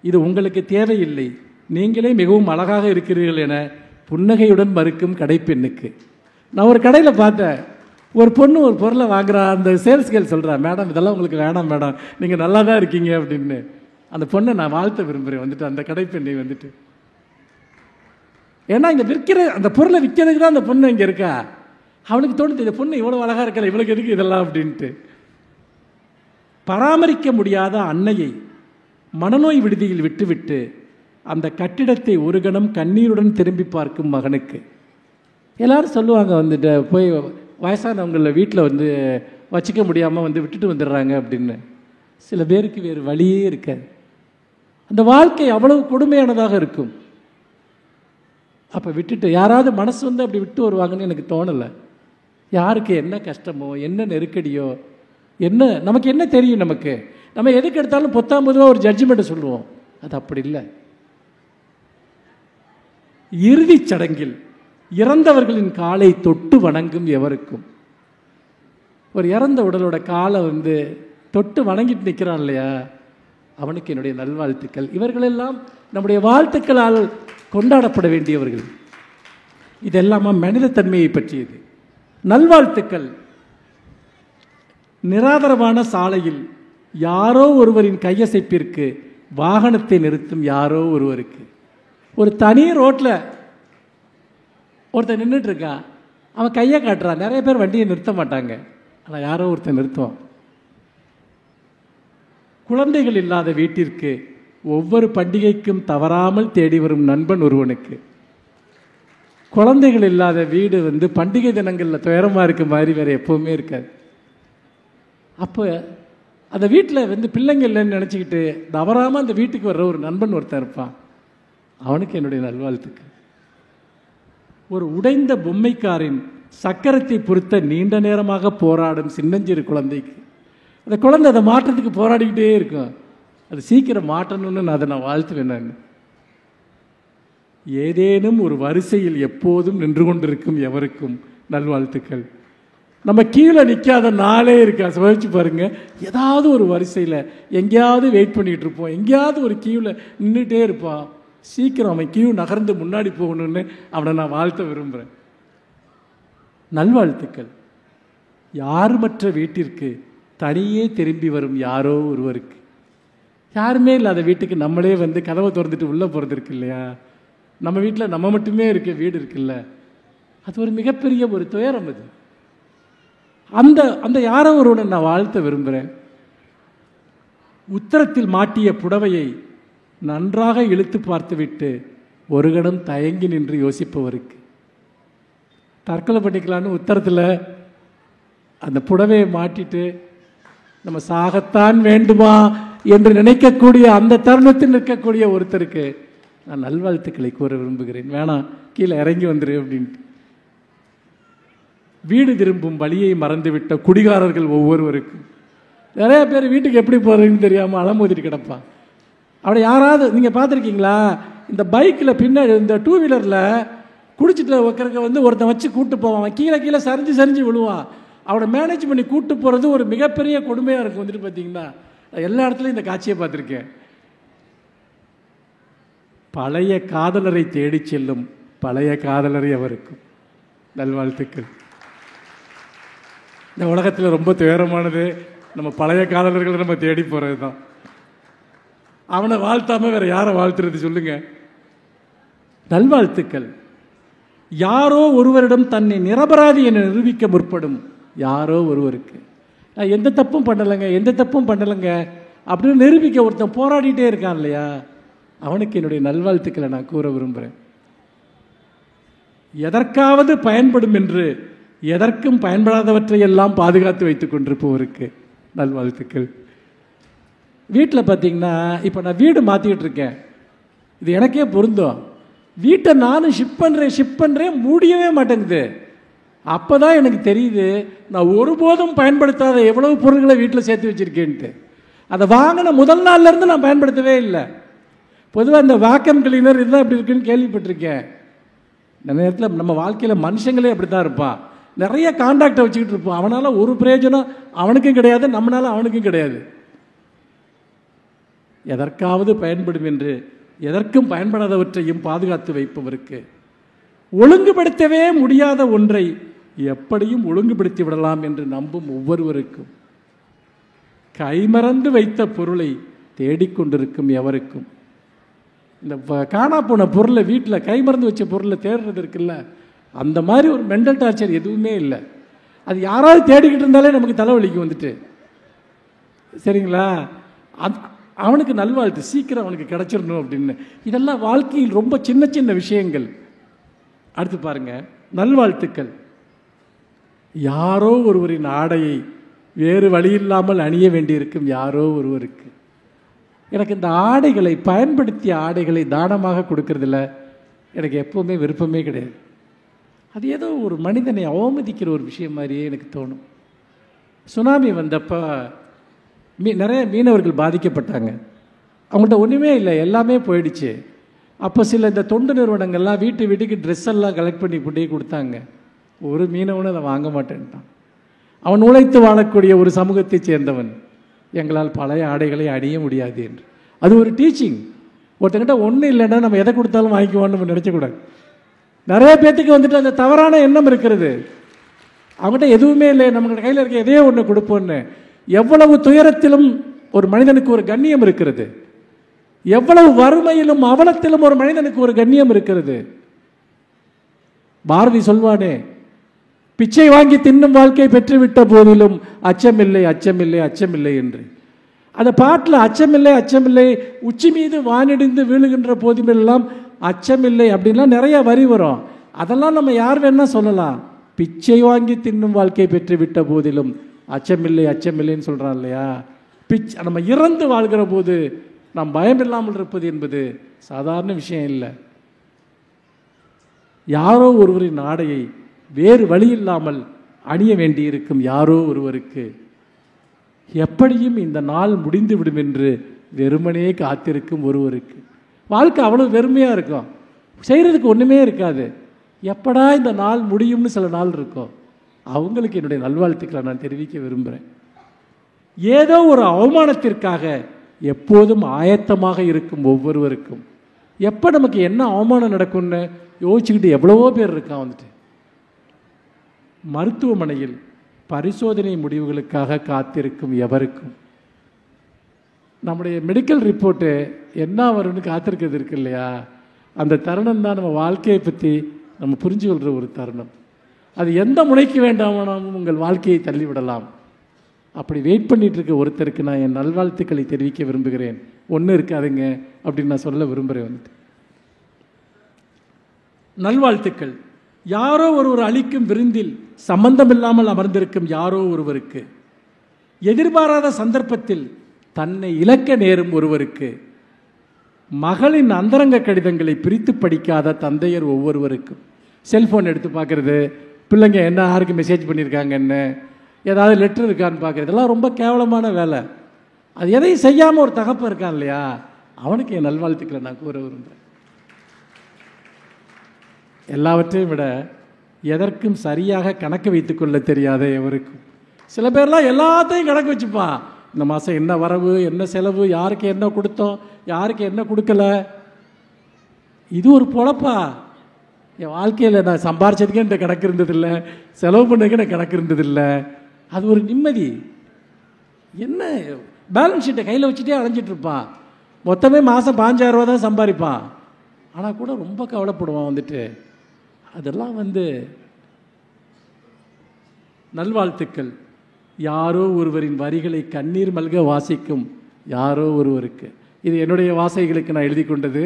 இது உங்களுக்கு தேவையில்லை, நீங்களே மிகவும் அழகாக இருக்கிறீர்கள் என புன்னகையுடன் மறுக்கும் கடைப்பெண்ணுக்கு. நான் ஒரு கடையில் பார்த்தேன், ஒரு பொண்ணு ஒரு பொருளை வாங்குறா. அந்த சேல்ஸ் கேர்ள் சொல்கிறா, மேடம் இதெல்லாம் உங்களுக்கு வேணாம் மேடம், நீங்கள் நல்லா தான் இருக்கீங்க அப்படின்னு. அந்த பொண்ணை நான் வாழ்த்த விரும்புகிறேன் வந்துட்டு, அந்த கடைப்பெண்ணை வந்துட்டு. ஏன்னா இங்கே விற்கிற அந்த பொருளை விற்கிறதுக்கு தான் அந்த பொண்ணு இங்கே இருக்கா. அவனுக்கு தோணுது, இந்த பொண்ணு இவ்வளோ அழகாக இருக்கல, இவளுக்கு எதுக்கு இதெல்லாம் அப்படின்ட்டு. பராமரிக்க முடியாத அன்னையை மனநோய் விடுதியில் விட்டுவிட்டு அந்த கட்டிடத்தை ஒரு கணம் கண்ணீருடன் திரும்பி பார்க்கும் மகனுக்கு. எல்லாரும் சொல்லுவாங்க வந்துட்டு, போய் வயசானவங்கள வீட்டில் வந்து வச்சுக்க முடியாமல் வந்து விட்டுட்டு வந்துடுறாங்க அப்படின்னு. சில பேருக்கு வேறு வழியே இருக்காது. அந்த வாழ்க்கை அவ்வளவு கொடுமையானதாக இருக்கும். அப்போ விட்டுட்டு யாராவது மனசு வந்து அப்படி விட்டு வருவாங்கன்னு எனக்கு தோணலை. யாருக்கு என்ன கஷ்டமோ என்ன நெருக்கடியோ என்ன நமக்கு என்ன தெரியும்? நமக்கு நம்ம எதுக்கு எடுத்தாலும் பொத்தாம்பதுவாக ஒரு ஜட்ஜ்மெண்ட்டை சொல்லுவோம். அது அப்படி இல்லை. இறுதிச் சடங்கில் இறந்தவர்களின் காலை தொட்டு வணங்கும் எவருக்கும், ஒரு இறந்த உடலோட காலை வந்து தொட்டு வணங்கிட்டு நிற்கிறான் இல்லையா, அவனுக்கு என்னுடைய நல்வாழ்த்துக்கள். இவர்களெல்லாம் நம்முடைய வாழ்த்துக்களால் கொண்டாடப்பட வேண்டியவர்கள். இதெல்லாமா மனிதத்தன்மையை பற்றியது. நல்வாழ்த்துக்கள். நிராதரவான சாலையில் யாரோ ஒருவரின் கையசைப்பிற்கு வாகனத்தை நிறுத்தும் யாரோ ஒருவருக்கு. ஒரு தனி ரோட்டில் ஒருத்தன் நின்றுட்டு இருக்கான், அவன் கையை காட்டுறான். நிறைய பேர் வண்டியை நிறுத்த மாட்டாங்க, ஆனால் யாரோ ஒருத்தன் நிறுத்துவான். குழந்தைகள் இல்லாத வீட்டிற்கு ஒவ்வொரு பண்டிகைக்கும் தவறாமல் தேடி வரும் நண்பன் ஒருவனுக்கு. குழந்தைகள் இல்லாத வீடு வந்து பண்டிகை தினங்களில் துயரமாக இருக்க மாதிரி வேறு எப்போவுமே இருக்காது. அப்போ அந்த வீட்டில் வந்து பிள்ளைங்க இல்லைன்னு நினச்சிக்கிட்டு தவறாமல் அந்த வீட்டுக்கு வர்ற ஒரு நண்பன் ஒருத்தன் இருப்பான். அவனுக்கு என்னுடைய நல்வாழ்த்துக்கு. ஒரு உடைந்த பொம்மைக்காரின் சக்கரத்தை பொறுத்த நீண்ட நேரமாக போராடும் சின்னஞ்சிறு குழந்தைக்கு, அந்த குழந்தை அதை மாற்றத்துக்கு போராடிக்கிட்டே இருக்கும். அது சீக்கிரம் மாற்றணும்னு நான் அதை வாழ்த்துவேன். நான் ஏதேனும் ஒரு வரிசையில் எப்போதும் நின்று கொண்டிருக்கும் எவருக்கும் நல்வாழ்த்துக்கள். நம்ம கீழே நிற்காத நாளே இருக்கா, சுவைச்சு பாருங்க. ஏதாவது ஒரு வரிசையில் எங்கேயாவது வெயிட் பண்ணிகிட்டு இருப்போம், எங்கேயாவது ஒரு கியூவில் நின்றுட்டே இருப்பான். சீக்கிரம் அவன் கியூ நகர்ந்து முன்னாடி போகணுன்னு அவனை நான் வாழ்த்த விரும்புகிறேன். நல்வாழ்த்துக்கள். யாருமற்ற வீட்டிற்கு தனியே திரும்பி வரும் யாரோ ஒருவருக்கு. யாருமே இல்லாத வீட்டுக்கு நம்மளே வந்து கதவை திறந்துட்டு உள்ளே போகிறது இருக்கு இல்லையா. நம்ம வீட்டில் நம்ம மட்டுமே இருக்க வீடு இருக்குல்ல, அது ஒரு மிகப்பெரிய ஒரு துயரம். அது அந்த அந்த யாரோ ஒருவனை நான் வாழ்த்த விரும்புகிறேன். உத்தரத்தில் மாட்டிய புடவையை நன்றாக இழுத்து பார்த்துவிட்டு ஒரு கணம் தயங்கி நின்று யோசிப்பவருக்கு. தற்கொலை பண்ணிக்கலான்னு உத்தரத்தில் அந்த புடவையை மாட்டிட்டு நம்ம சாகத்தான் வேண்டுமா என்று நினைக்கக்கூடிய அந்த தருணத்தில் நிற்கக்கூடிய ஒருத்தருக்கு நான் நல்வாழ்த்துக்களை கூற விரும்புகிறேன். வேணாம், கீழே இறங்கி வந்துரு அப்படின்ட்டு. வீடு திரும்பும் வழியை மறந்துவிட்ட குடிகாரர்கள் ஒவ்வொருவருக்கும். நிறைய பேர் வீட்டுக்கு எப்படி போகிறதுன்னு தெரியாமல் அலமோதிட்டு கிடப்பான். அப்படி யாராவது நீங்கள் பார்த்துருக்கீங்களா? இந்த பைக்கில் பின்னாடி இந்த டூ வீலரில் குடிச்சிட்டு உட்கறக்க வந்து ஒருத்தன் வச்சு கூப்பிட்டு போவான். கீழே கீழே சரிஞ்சு விழுவான். அவனை மேனேஜ் பண்ணி கூப்பிட்டு போகிறது ஒரு மிகப்பெரிய கொடுமையாக இருக்கும். வந்துட்டு பார்த்தீங்கன்னா எல்லா இடத்துலையும் இந்த காட்சியை பார்த்துருக்கேன். பழைய காதலரை தேடிச் செல்லும் பழைய காதலரை அவருக்கும் நல்வாழ்த்துக்கள். இந்த உலகத்தில் ரொம்ப துயரமானது நம்ம பழைய காதலர்களை நம்ம தேடி போகிறது தான். அவனை வாழ்த்தாம வேற யாரை வாழ்த்துறது சொல்லுங்க? நல்வாழ்த்துக்கள். யாரோ ஒருவரிடம் தன்னை நிரபராதி என நிரூபிக்க முற்படும் யாரோ ஒருவருக்கு, நான் எந்த தப்பும் பண்ணலைங்க அப்படின்னு நிரூபிக்க ஒருத்தன் போராடிட்டே இருக்கான் இல்லையா, அவனுக்கு என்னுடைய நல்வாழ்த்துக்களை நான் கூற விரும்புகிறேன். எதற்காவது பயன்படும் என்று எதற்கும் பயன்படாதவற்றை எல்லாம் பாதுகாத்து வைத்துக் கொண்டிருப்பவருக்கு நல்வாழ்த்துக்கள். வீட்டில் பார்த்தீங்கன்னா இப்போ நான் வீடு மாற்றிக்கிட்டு இருக்கேன், இது எனக்கே பொருந்தும். வீட்டை நானும் ஷிஃப்ட் பண்ணுறேன் முடியவே மாட்டேங்குது. அப்போ தான் எனக்கு தெரியுது நான் ஒருபோதும் பயன்படுத்தாத எவ்வளவு பொருள்களை வீட்டில் சேர்த்து வச்சுருக்கேன்ட்டு. அதை வாங்கின முதல் நாள்லேருந்து நான் பயன்படுத்தவே இல்லை. பொதுவாக இந்த வாக்கம் கிளீனர் இதுதான் இப்படி இருக்குன்னு கேள்விப்பட்டிருக்கேன். இந்த நேரத்தில் நம்ம வாழ்க்கையில் மனுஷங்களே அப்படி தான் இருப்பான். நிறைய கான்டாக்டை வச்சுக்கிட்டு இருப்போம். அவனால் ஒரு பிரயோஜனம் அவனுக்கும் கிடையாது, நம்மளால் அவனுக்கும் கிடையாது. எதற்காவது பயன்படும் என்று எதற்கும் பயன்படாதவற்றையும் பாதுகாத்து வைப்பவருக்கு, ஒழுங்குபடுத்தவே முடியாத ஒன்றை எப்படியும் ஒழுங்குபடுத்தி விடலாம் என்று நம்பும் ஒவ்வொருவருக்கும், கைமறந்து வைத்த பொருளை தேடிக்கொண்டிருக்கும் எவருக்கும், இந்த காணா போன பொருளை வீட்டில் கைமறந்து வச்ச பொருளை தேடுறது இருக்குல்ல, அந்த மாதிரி ஒரு மென்டல் டார்ச்சர் எதுவுமே இல்லை. அது யாராவது தேடிக்கிட்டு இருந்தாலே நமக்கு தலைவலிக்கு வந்துட்டு, சரிங்களா? அவனுக்கு நல்வாழ்த்து, சீக்கிரம் அவனுக்கு கிடைச்சிடணும் அப்படின்னு. இதெல்லாம் வாழ்க்கையில் ரொம்ப சின்ன சின்ன விஷயங்கள். அடுத்து பாருங்க, நல்வாழ்த்துக்கள். யாரோ ஒருவரின் ஆடையை வேறு வழி இல்லாமல் அணிய வேண்டியிருக்கும் யாரோ ஒருவருக்கு. எனக்கு இந்த ஆடைகளை, பயன்படுத்திய ஆடைகளை தானமாக கொடுக்கறதில்ல எனக்கு எப்போவுமே விருப்பமே கிடையாது. அது ஏதோ ஒரு மனிதனை அவமதிக்கிற ஒரு விஷயம் மாதிரியே எனக்கு தோணும். சுனாமி வந்தப்போ நிறைய மீனவர்கள் பாதிக்கப்பட்டாங்க. அவங்கள்ட்ட ஒன்றுமே இல்லை, எல்லாமே போயிடுச்சு. அப்போ சில இந்த தொண்டு நிறுவனங்கள்லாம் வீட்டுக்கு ட்ரெஸ் எல்லாம் கலெக்ட் பண்ணி கொண்டே கொடுத்தாங்க. ஒரு மீனவனும் அதை வாங்க மாட்டேன்ட்டான். அவன் உழைத்து வாழக்கூடிய ஒரு சமூகத்தை சேர்ந்தவன், எங்களால் பழைய ஆடைகளை அணிய முடியாது என்று. அது ஒரு டீச்சிங். ஒருத்தங்கிட்ட ஒன்றும் இல்லைன்னா நம்ம எதை கொடுத்தாலும் வாங்கிக்குவான்னு நம்ம நினச்சக்கூடாது. நிறைய பேர்த்துக்கு வந்துட்டு அந்த தவறான எண்ணம் இருக்கிறது. அவங்ககிட்ட எதுவுமே இல்லை, நம்ம கையில் இருக்க எதையோ ஒன்று கொடுப்போன்னு. எவ்வளவு துயரத்திலும் ஒரு மனிதனுக்கு ஒரு கண்ணியம் இருக்கிறது, எவ்வளவு வறுமையிலும் அவலத்திலும் ஒரு மனிதனுக்கு ஒரு கண்ணியம் இருக்கிறது. பாரதி சொல்வானே, பிச்சை வாங்கி தின்னும் வாழ்க்கை பெற்றுவிட்ட போதிலும் அச்சமில்லை அச்சமில்லை அச்சமில்லை என்று. அந்த பாட்டில் அச்சமில்லை உச்சி மீது வானிடிந்து வீழுகின்ற போதிலெல்லாம் அச்சமில்லை அப்படின்லாம் நிறைய வரி வரும். அதெல்லாம் நம்ம யார் வேணா சொல்லலாம். பிச்சை வாங்கி தின்னும் வாழ்க்கை பெற்றுவிட்ட போதிலும் அச்சமில்லைன்னு சொல்கிறான் இல்லையா? நம்ம இறந்து வாழ்கிற போது நாம் பயம் இல்லாமல் இருப்பது என்பது சாதாரண விஷயம் இல்லை. யாரோ ஒருவரின் ஆடையை வேறு வழி இல்லாமல் அணிய வேண்டியிருக்கும் யாரோ ஒருவருக்கு, எப்படியும் இந்த நாள் முடிந்துவிடும் என்று வெறுமனே காத்திருக்கும் ஒருவருக்கு, வாழ்க்கை அவ்வளோ வெறுமையாக இருக்கும், செய்கிறதுக்கு ஒன்றுமே இருக்காது. எப்படா இந்த நாள் முடியும்னு சில நாள் இருக்கும். அவங்களுக்கு என்னுடைய நல்வாழ்த்துக்களை நான் தெரிவிக்க விரும்புகிறேன். ஏதோ ஒரு அவமானத்திற்காக எப்போதும் ஆயத்தமாக இருக்கும் ஒவ்வொருவருக்கும், எப்போ நமக்கு என்ன அவமானம் நடக்கும்னு யோசிச்சுக்கிட்டு எவ்வளவோ பேர் இருக்கான். வந்துட்டு மருத்துவமனையில் பரிசோதனை முடிவுகளுக்காக காத்திருக்கும் எவருக்கும், நம்முடைய மெடிக்கல் ரிப்போர்ட்டு என்ன வரும்னு காத்திருக்கிறது இருக்கு இல்லையா, அந்த தருணம் தான் நம்ம வாழ்க்கையை பற்றி நம்ம புரிஞ்சு கொள்கிற ஒரு தருணம். அது எந்த முனைக்கு வேண்டாமானாலும் உங்கள் வாழ்க்கையை தள்ளிவிடலாம். அப்படி வெயிட் பண்ணிட்டு இருக்க ஒருத்தருக்கு நான் என் நல்வாழ்த்துக்களை தெரிவிக்க விரும்புகிறேன். ஒன்றும் இருக்காதுங்க அப்படின்னு நான் சொல்ல விரும்புகிறேன். வந்துட்டு நல்வாழ்த்துக்கள். யாரோ ஒருவர் அளிக்கும் விருந்தில் சம்பந்தமில்லாமல் அமர்ந்திருக்கும் யாரோ ஒருவருக்கு, எதிர்பாராத சந்தர்ப்பத்தில் தன்னை இழக்க நேரும் ஒருவருக்கு, மகளின் அந்தரங்க கடிதங்களை பிரித்து படிக்காத தந்தையர் ஒவ்வொருவருக்கும், செல்ஃபோன் எடுத்து பார்க்குறது, பிள்ளைங்க என்ன யாருக்கு மெசேஜ் பண்ணியிருக்காங்கன்னு, ஏதாவது லெட்டர் இருக்கான்னு பார்க்குறது, இதெல்லாம் ரொம்ப கேவலமான வேலை. அது எதையும் செய்யாமல் ஒரு தகப்பன் இருக்கான் இல்லையா, அவனுக்கு என் நல்வாழ்த்துக்களை நான் கூற விரும்புகிறேன். எல்லாவற்றையும் விட எதற்கும் சரியாக கணக்கு வைத்துக்கொள்ள தெரியாத எவருக்கும், சில பேர்லாம் எல்லாத்தையும் கணக்கு வச்சுப்பான். இந்த மாதம் என்ன வரவு, என்ன செலவு, யாருக்கு என்ன கொடுத்தோம், யாருக்கு என்ன கொடுக்கல, இது ஒரு பொழப்பா? என் வாழ்க்கையில் நான் சம்பாரிச்சதுக்கே என்கிட்ட கணக்கு இருந்ததில்லை, செலவு பண்ணதுக்கே எனக்கு கணக்கு இருந்ததில்லை. அது ஒரு நிம்மதி. என்ன பேலன்ஸ் ஷீட்டை கையில் வச்சுட்டே அலைஞ்சிட்ருப்பான். மொத்தமே மாதம் 5000 ரூபா தான் சம்பாதிப்பான். ஆனால் கூட ரொம்ப கவலைப்படுவான் வந்துட்டு. அதெல்லாம் நல்வாழ்த்துக்கள். யாரோ ஒருவரின் வரிகளை கண்ணீர் மல்க வாசிக்கும் யாரோ ஒருவருக்கு. இது என்னுடைய வாசைகளுக்கு நான் எழுதி கொண்டது.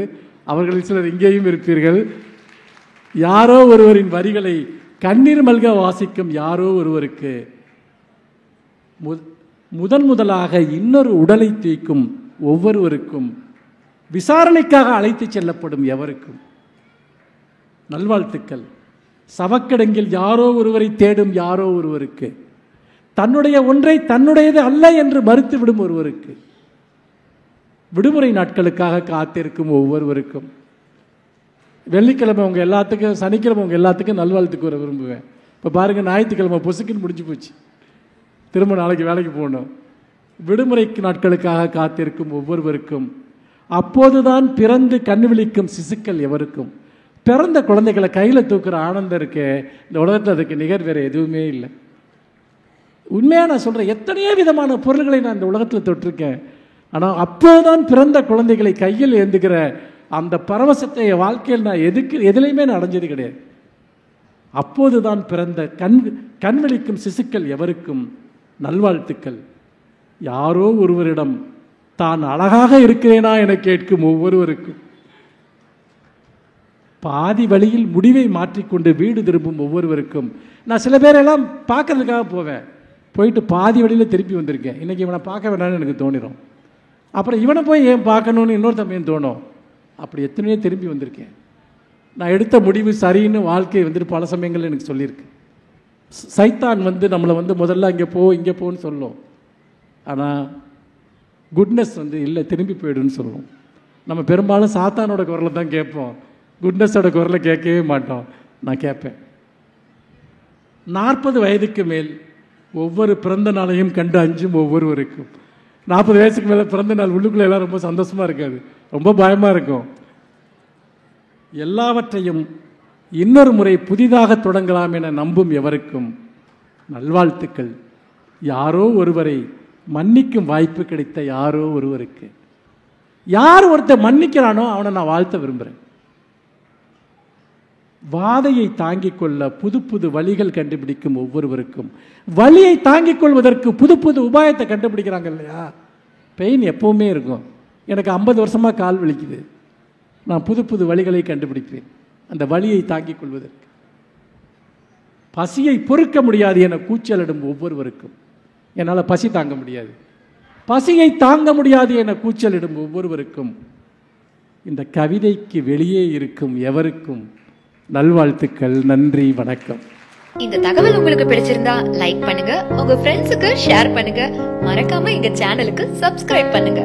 அவர்களில் சிலர் இங்கேயும் இருப்பீர்கள். யாரோ ஒருவரின் வரிகளை கண்ணீர் மல்க வாசிக்கும் யாரோ ஒருவருக்கு முதலாக இன்னொரு உடலை தூக்கும் ஒவ்வொருவருக்கும், விசாரணைக்காக அழைத்து செல்லப்படும் எவருக்கும் நல்வாழ்த்துக்கள். சவக்கிடங்கில் யாரோ ஒருவரை தேடும் யாரோ ஒருவருக்கு, தன்னுடைய ஒன்றை தன்னுடையது அல்ல என்று மறுத்துவிடும் ஒருவருக்கு, விடுமுறை நாட்களுக்காக காத்திருக்கும் ஒவ்வொருவருக்கும். வெள்ளிக்கிழமை உங்கள் எல்லாத்துக்கும், சனிக்கிழமை உங்கள் எல்லாத்துக்கும் நல்வாழ்த்துக்கு வர விரும்புவேன். இப்போ பாருங்கள், ஞாயிற்றுக்கிழமை பொசுக்குன்னு முடிஞ்சு போச்சு, திரும்ப நாளைக்கு வேலைக்கு போகணும். விடுமுறைக்கு நாட்களுக்காக காத்திருக்கும் ஒவ்வொருவருக்கும், அப்போதுதான் பிறந்து கண் விழிக்கும் சிசுக்கள் எவருக்கும். பிறந்த குழந்தைகளை கையில் தூக்குற ஆனந்தம் இருக்கே, இந்த உலகத்தில் அதுக்கு நிகர் வேறு எதுவுமே இல்லை. உண்மையாக நான் சொல்கிறேன், எத்தனையோ விதமான பொருள்களை நான் இந்த உலகத்தில் தொட்டிருக்கேன். ஆனால் அப்போதுதான் பிறந்த குழந்தைகளை கையில் ஏந்துகிற அந்த பரவசத்தை என் வாழ்க்கையில் நான் எதுலையுமே நான் அடைஞ்சது கிடையாது. அப்போதுதான் பிறந்த கண் விழிக்கும் சிசுக்கள் எவருக்கும் நல்வாழ்த்துக்கள். யாரோ ஒருவரிடம் தான் அழகாக இருக்கிறேனா என கேட்கும் ஒவ்வொருவருக்கும், பாதி வழியில் முடிவை மாற்றிக்கொண்டு வீடு திரும்பும் ஒவ்வொருவருக்கும். நான் சில பேரெல்லாம் பார்க்கறதுக்காக போவேன், போயிட்டு பாதி வழியில் திருப்பி வந்திருக்கேன். இன்றைக்கி இவனை பார்க்க வேண்டாம்னு எனக்கு தோணிடும், அப்புறம் இவனை போய் ஏன் பார்க்கணுன்னு இன்னொரு தம்பியும் தோணும். அப்படி எத்தனையோ திரும்பி வந்திருக்கேன். நான் எடுத்த முடிவு சரின்னு வாழ்க்கை பல சமயங்கள் எனக்கு சொல்லியிருக்கு. சைத்தான் நம்மளை முதல்ல இங்கே போன்னு சொல்லும். ஆனால் குட்னஸ் இல்லை, திரும்பி போயிடுன்னு சொல்லும். நம்ம பெரும்பாலும் சாத்தானோட குரலை தான் கேட்போம், குட்னஸோட குரலை கேட்கவே மாட்டோம். நான் கேட்பேன். 40 வயதுக்கு மேல் ஒவ்வொரு பிறந்த நாளையும் கண்டு அஞ்சும் ஒவ்வொருவருக்கும். 40 வயசுக்கு மேலே பிறந்த நாள் உள்ளுக்குள்ளே எல்லாம் ரொம்ப சந்தோஷமாக இருக்காது, ரொம்ப பயமாக இருக்கும். எல்லாவற்றையும் இன்னொரு முறை புதிதாக தொடங்கலாம் என நம்பும் எவருக்கும் நல்வாழ்த்துக்கள். யாரோ ஒருவரை மன்னிக்கும் வாய்ப்பு கிடைத்த யாரோ ஒருவருக்கு. யார் ஒருத்தர் மன்னிக்கிறானோ அவனை நான் வாழ்த்த விரும்புகிறேன். வாதையை தாங்கிக் கொள்ள புது புது வழிகள் கண்டுபிடிக்கும் ஒவ்வொருவருக்கும், வலியை தாங்கிக் கொள்வதற்கு புது புது உபாயத்தை கண்டுபிடிக்கிறாங்க இல்லையா. பெயின் எப்பவுமே இருக்கும். எனக்கு 50 வருஷமாக கால் வலிக்குது, நான் புது புது வழிகளை கண்டுபிடிப்பேன் அந்த வலியை தாங்கிக் கொள்வதற்கு. பசியை பொறுக்க முடியாது என கூச்சலிடும் ஒவ்வொருவருக்கும், என்னால் பசி தாங்க முடியாது, பசியை தாங்க முடியாது என கூச்சலிடும் ஒவ்வொருவருக்கும், இந்த கவிதைக்கு வெளியே இருக்கும் எவருக்கும் நல்வாழ்த்துக்கள். நன்றி, வணக்கம். இந்த தகவல் உங்களுக்கு பிடிச்சிருந்தா லைக் பண்ணுங்க, உங்க ஃப்ரெண்ட்ஸுக்கு ஷேர் பண்ணுங்க, மறக்காம எங்க சேனலுக்கு சப்ஸ்கிரைப் பண்ணுங்க.